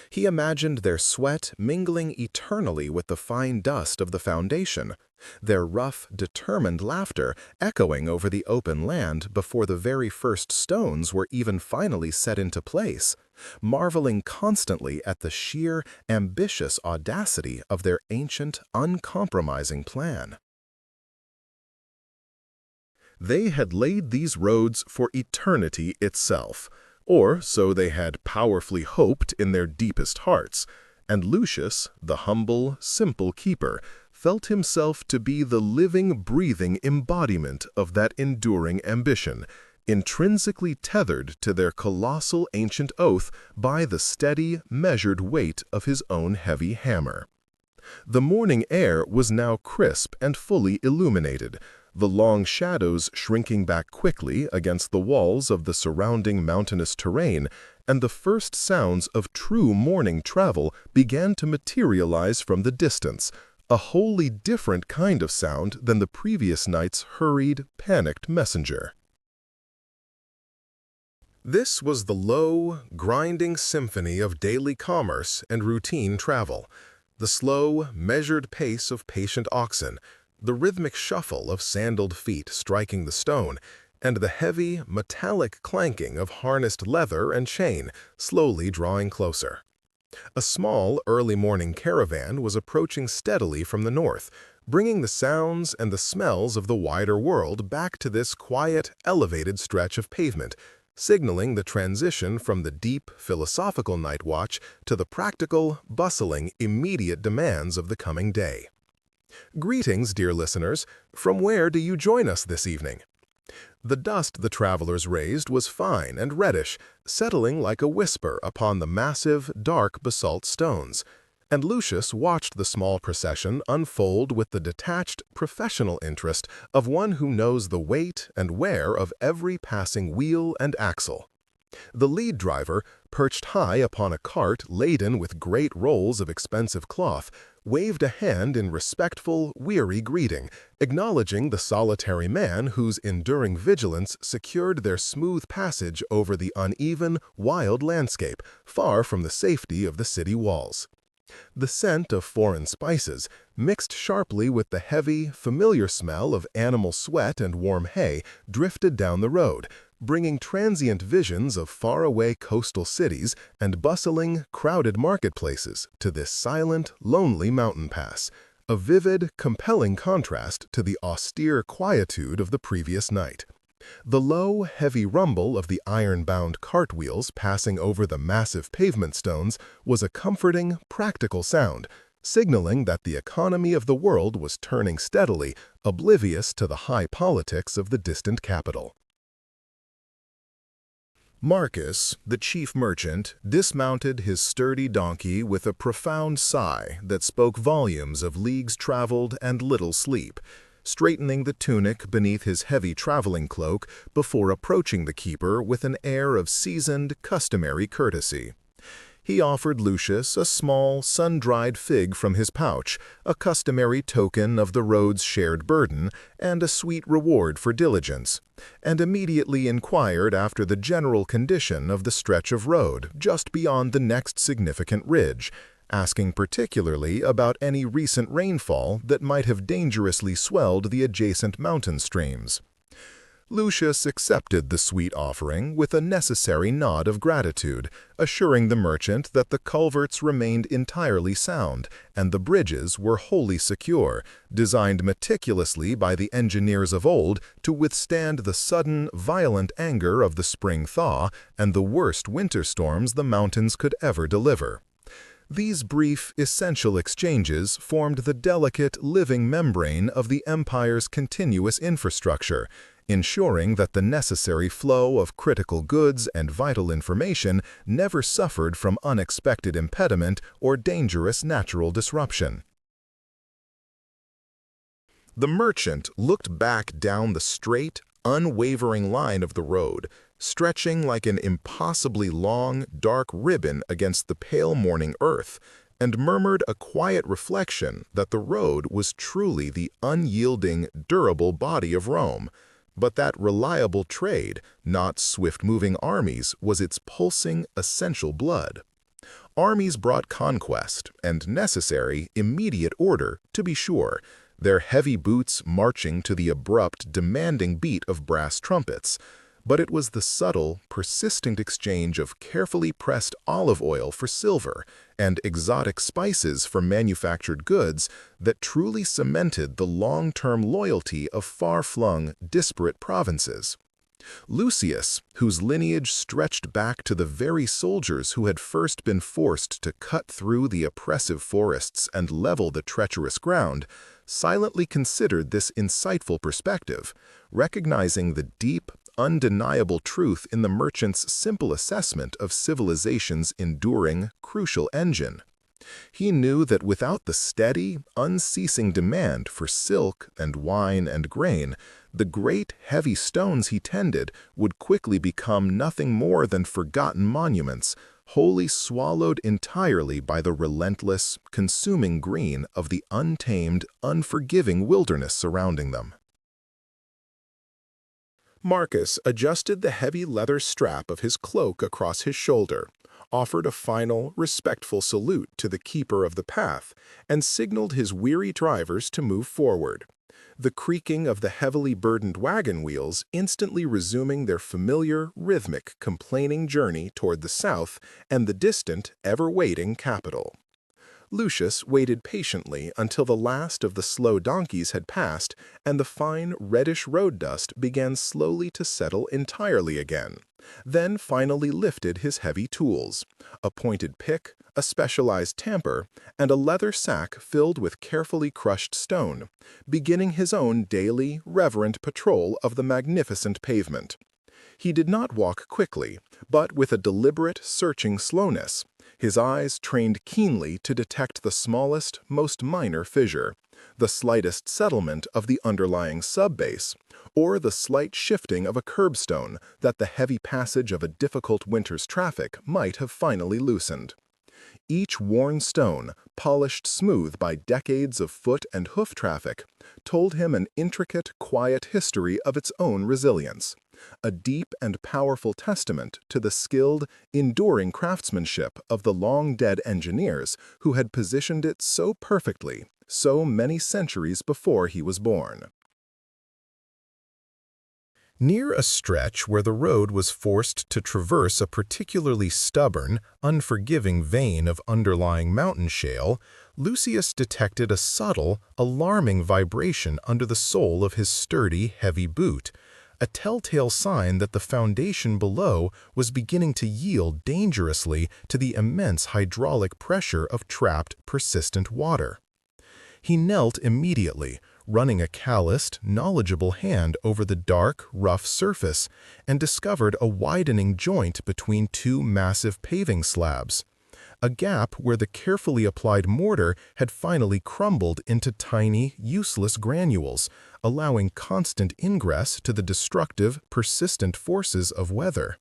He imagined their sweat mingling eternally with the fine dust of the foundation, their rough, determined laughter echoing over the open land before the very first stones were even finally set into place, marveling constantly at the sheer, ambitious audacity of their ancient, uncompromising plan. They had laid these roads for eternity itself, or so they had powerfully hoped in their deepest hearts, and Lucius, the humble, simple keeper, felt himself to be the living, breathing embodiment of that enduring ambition, intrinsically tethered to their colossal ancient oath by the steady, measured weight of his own heavy hammer. The morning air was now crisp and fully illuminated, the long shadows shrinking back quickly against the walls of the surrounding mountainous terrain, and the first sounds of true morning travel began to materialize from the distance, a wholly different kind of sound than the previous night's hurried, panicked messenger. This was the low, grinding symphony of daily commerce and routine travel, the slow, measured pace of patient oxen, the rhythmic shuffle of sandaled feet striking the stone, and the heavy, metallic clanking of harnessed leather and chain slowly drawing closer. A small, early-morning caravan was approaching steadily from the north, bringing the sounds and the smells of the wider world back to this quiet, elevated stretch of pavement, signaling the transition from the deep, philosophical night watch to the practical, bustling, immediate demands of the coming day. Greetings, dear listeners. From where do you join us this evening? The dust the travelers raised was fine and reddish, settling like a whisper upon the massive, dark basalt stones, and Lucius watched the small procession unfold with the detached, professional interest of one who knows the weight and wear of every passing wheel and axle. The lead driver, perched high upon a cart laden with great rolls of expensive cloth, waved a hand in respectful, weary greeting, acknowledging the solitary man whose enduring vigilance secured their smooth passage over the uneven, wild landscape, far from the safety of the city walls. The scent of foreign spices, mixed sharply with the heavy, familiar smell of animal sweat and warm hay, drifted down the road, bringing transient visions of faraway coastal cities and bustling, crowded marketplaces to this silent, lonely mountain pass, a vivid, compelling contrast to the austere quietude of the previous night. The low, heavy rumble of the iron-bound cartwheels passing over the massive pavement stones was a comforting, practical sound, signaling that the economy of the world was turning steadily, oblivious to the high politics of the distant capital. Marcus, the chief merchant, dismounted his sturdy donkey with a profound sigh that spoke volumes of leagues traveled and little sleep, straightening the tunic beneath his heavy traveling cloak before approaching the keeper with an air of seasoned, customary courtesy. He offered Lucius a small, sun-dried fig from his pouch, a customary token of the road's shared burden, and a sweet reward for diligence, and immediately inquired after the general condition of the stretch of road just beyond the next significant ridge, asking particularly about any recent rainfall that might have dangerously swelled the adjacent mountain streams. Lucius accepted the sweet offering with a necessary nod of gratitude, assuring the merchant that the culverts remained entirely sound and the bridges were wholly secure, designed meticulously by the engineers of old to withstand the sudden, violent anger of the spring thaw and the worst winter storms the mountains could ever deliver. These brief, essential exchanges formed the delicate, living membrane of the empire's continuous infrastructure, ensuring that the necessary flow of critical goods and vital information never suffered from unexpected impediment or dangerous natural disruption. The merchant looked back down the straight, unwavering line of the road, stretching like an impossibly long, dark ribbon against the pale morning earth, and murmured a quiet reflection that the road was truly the unyielding, durable body of Rome, but that reliable trade, not swift-moving armies, was its pulsing, essential blood. Armies brought conquest, and necessary, immediate order, to be sure, their heavy boots marching to the abrupt, demanding beat of brass trumpets, but it was the subtle, persistent exchange of carefully pressed olive oil for silver and exotic spices for manufactured goods that truly cemented the long-term loyalty of far-flung, disparate provinces. Lucius, whose lineage stretched back to the very soldiers who had first been forced to cut through the oppressive forests and level the treacherous ground, silently considered this insightful perspective, recognizing the deep, undeniable truth in the merchant's simple assessment of civilization's enduring, crucial engine. He knew that without the steady, unceasing demand for silk and wine and grain, the great, heavy stones he tended would quickly become nothing more than forgotten monuments, wholly swallowed entirely by the relentless, consuming green of the untamed, unforgiving wilderness surrounding them. Marcus adjusted the heavy leather strap of his cloak across his shoulder, offered a final, respectful salute to the keeper of the path, and signaled his weary drivers to move forward. The creaking of the heavily burdened wagon wheels instantly resuming their familiar, rhythmic, complaining journey toward the south and the distant, ever-waiting capital. Lucius waited patiently until the last of the slow donkeys had passed and the fine, reddish road dust began slowly to settle entirely again, then finally lifted his heavy tools, a pointed pick, a specialized tamper, and a leather sack filled with carefully crushed stone, beginning his own daily, reverent patrol of the magnificent pavement. He did not walk quickly, but with a deliberate, searching slowness, his eyes trained keenly to detect the smallest, most minor fissure, the slightest settlement of the underlying subbase, or the slight shifting of a curbstone that the heavy passage of a difficult winter's traffic might have finally loosened. Each worn stone, polished smooth by decades of foot and hoof traffic, told him an intricate, quiet history of its own resilience, a deep and powerful testament to the skilled, enduring craftsmanship of the long-dead engineers who had positioned it so perfectly, so many centuries before he was born. Near a stretch where the road was forced to traverse a particularly stubborn, unforgiving vein of underlying mountain shale, Lucius detected a subtle, alarming vibration under the sole of his sturdy, heavy boot, a telltale sign that the foundation below was beginning to yield dangerously to the immense hydraulic pressure of trapped, persistent water. He knelt immediately, running a calloused, knowledgeable hand over the dark, rough surface, and discovered a widening joint between two massive paving slabs, a gap where the carefully applied mortar had finally crumbled into tiny, useless granules, allowing constant ingress to the destructive, persistent forces of weather.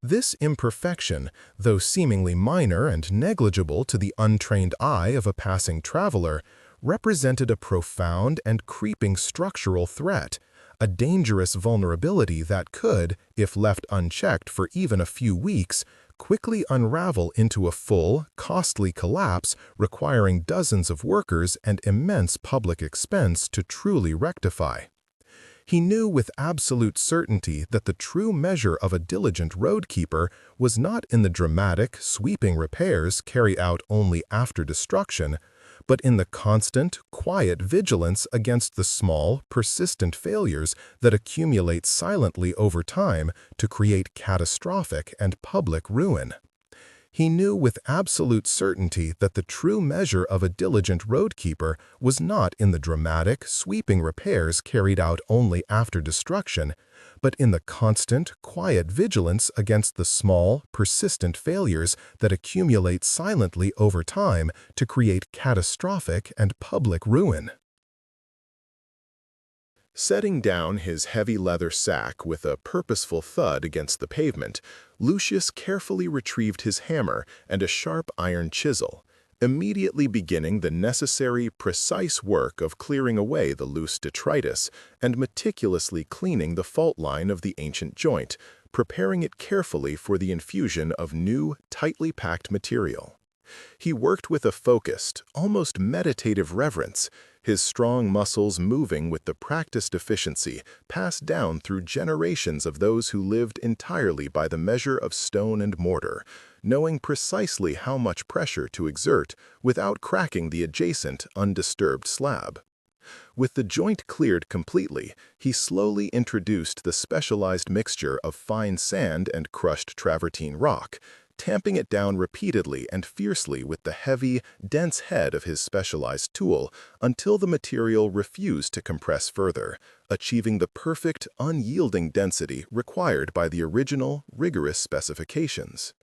This imperfection, though seemingly minor and negligible to the untrained eye of a passing traveler, represented a profound and creeping structural threat, a dangerous vulnerability that could, if left unchecked for even a few weeks, quickly unravel into a full, costly collapse requiring dozens of workers and immense public expense to truly rectify. He knew with absolute certainty that the true measure of a diligent roadkeeper was not in the dramatic, sweeping repairs carried out only after destruction, but in the constant, quiet vigilance against the small, persistent failures that accumulate silently over time to create catastrophic and public ruin. He knew with absolute certainty that the true measure of a diligent roadkeeper was not in the dramatic, sweeping repairs carried out only after destruction, but in the constant, quiet vigilance against the small, persistent failures that accumulate silently over time to create catastrophic and public ruin. Setting down his heavy leather sack with a purposeful thud against the pavement, Lucius carefully retrieved his hammer and a sharp iron chisel, immediately beginning the necessary, precise work of clearing away the loose detritus and meticulously cleaning the fault line of the ancient joint, preparing it carefully for the infusion of new, tightly packed material. He worked with a focused, almost meditative reverence, his strong muscles moving with the practiced efficiency passed down through generations of those who lived entirely by the measure of stone and mortar, knowing precisely how much pressure to exert without cracking the adjacent, undisturbed slab. With the joint cleared completely, he slowly introduced the specialized mixture of fine sand and crushed travertine rock, tamping it down repeatedly and fiercely with the heavy, dense head of his specialized tool until the material refused to compress further, achieving the perfect, unyielding density required by the original, rigorous specifications.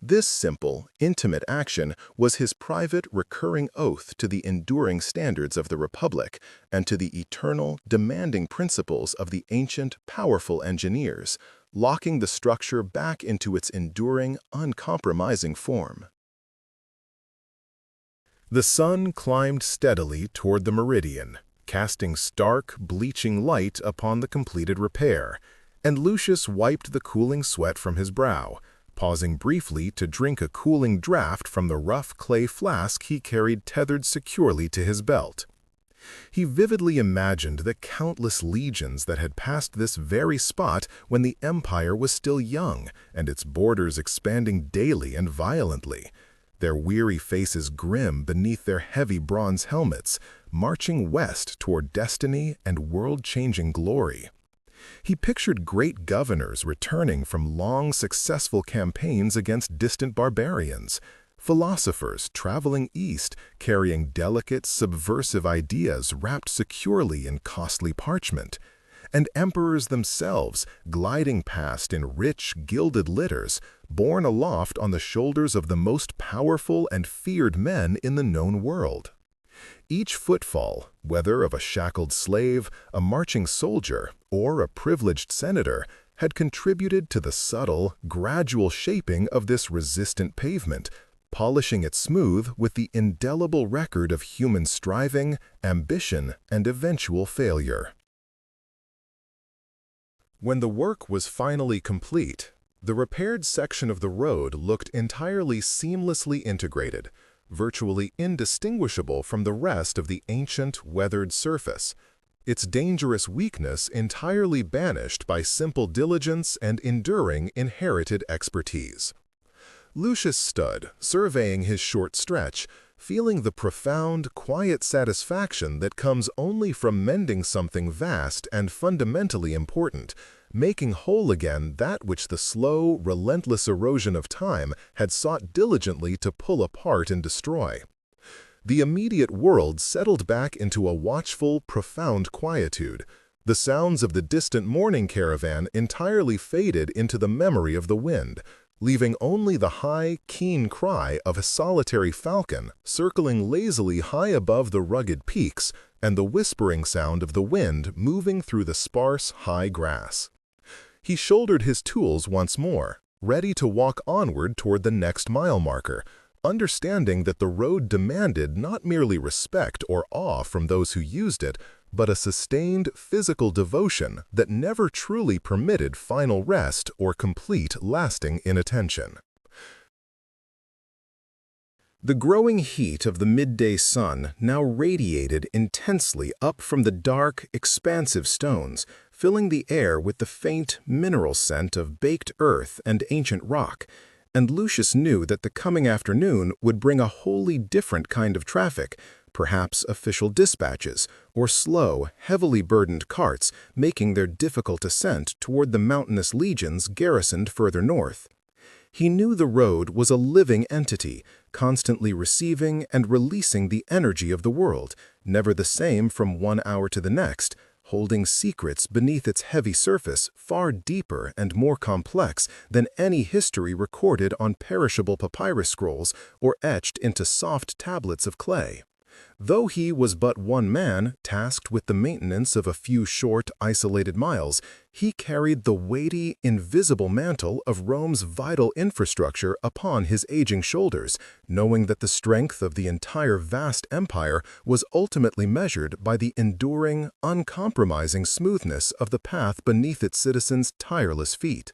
This simple, intimate action was his private, recurring oath to the enduring standards of the Republic and to the eternal, demanding principles of the ancient, powerful engineers, locking the structure back into its enduring, uncompromising form. The sun climbed steadily toward the meridian, casting stark, bleaching light upon the completed repair, and Lucius wiped the cooling sweat from his brow, pausing briefly to drink a cooling draught from the rough clay flask he carried tethered securely to his belt. He vividly imagined the countless legions that had passed this very spot when the empire was still young and its borders expanding daily and violently, their weary faces grim beneath their heavy bronze helmets, marching west toward destiny and world-changing glory. He pictured great governors returning from long, successful campaigns against distant barbarians, philosophers traveling east carrying delicate, subversive ideas wrapped securely in costly parchment, and emperors themselves gliding past in rich, gilded litters, borne aloft on the shoulders of the most powerful and feared men in the known world. Each footfall, whether of a shackled slave, a marching soldier, or a privileged senator, had contributed to the subtle, gradual shaping of this resistant pavement, polishing it smooth with the indelible record of human striving, ambition, and eventual failure. When the work was finally complete, the repaired section of the road looked entirely seamlessly integrated, virtually indistinguishable from the rest of the ancient, weathered surface, its dangerous weakness entirely banished by simple diligence and enduring inherited expertise. Lucius stood, surveying his short stretch, feeling the profound, quiet satisfaction that comes only from mending something vast and fundamentally important, making whole again that which the slow, relentless erosion of time had sought diligently to pull apart and destroy. The immediate world settled back into a watchful, profound quietude. The sounds of the distant morning caravan entirely faded into the memory of the wind, leaving only the high, keen cry of a solitary falcon circling lazily high above the rugged peaks and the whispering sound of the wind moving through the sparse, high grass. He shouldered his tools once more, ready to walk onward toward the next mile marker, understanding that the road demanded not merely respect or awe from those who used it, but a sustained physical devotion that never truly permitted final rest or complete lasting inattention. The growing heat of the midday sun now radiated intensely up from the dark, expansive stones, filling the air with the faint, mineral scent of baked earth and ancient rock, and Lucius knew that the coming afternoon would bring a wholly different kind of traffic, perhaps official dispatches, or slow, heavily burdened carts making their difficult ascent toward the mountainous legions garrisoned further north. He knew the road was a living entity, constantly receiving and releasing the energy of the world, never the same from one hour to the next, holding secrets beneath its heavy surface far deeper and more complex than any history recorded on perishable papyrus scrolls or etched into soft tablets of clay. Though he was but one man, tasked with the maintenance of a few short, isolated miles, he carried the weighty, invisible mantle of Rome's vital infrastructure upon his aging shoulders, knowing that the strength of the entire vast empire was ultimately measured by the enduring, uncompromising smoothness of the path beneath its citizens' tireless feet.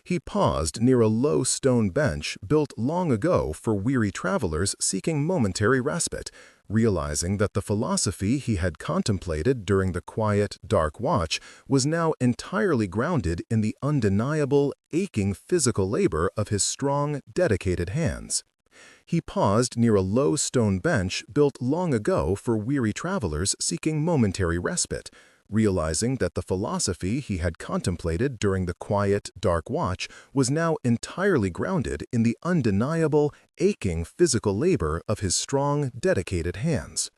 He paused near a low stone bench built long ago for weary travelers seeking momentary respite, realizing that the philosophy he had contemplated during the quiet, dark watch was now entirely grounded in the undeniable, aching physical labor of his strong, dedicated hands. He paused near a low stone bench built long ago for weary travelers seeking momentary respite, realizing that the philosophy he had contemplated during the quiet, dark watch was now entirely grounded in the undeniable, aching physical labor of his strong, dedicated hands.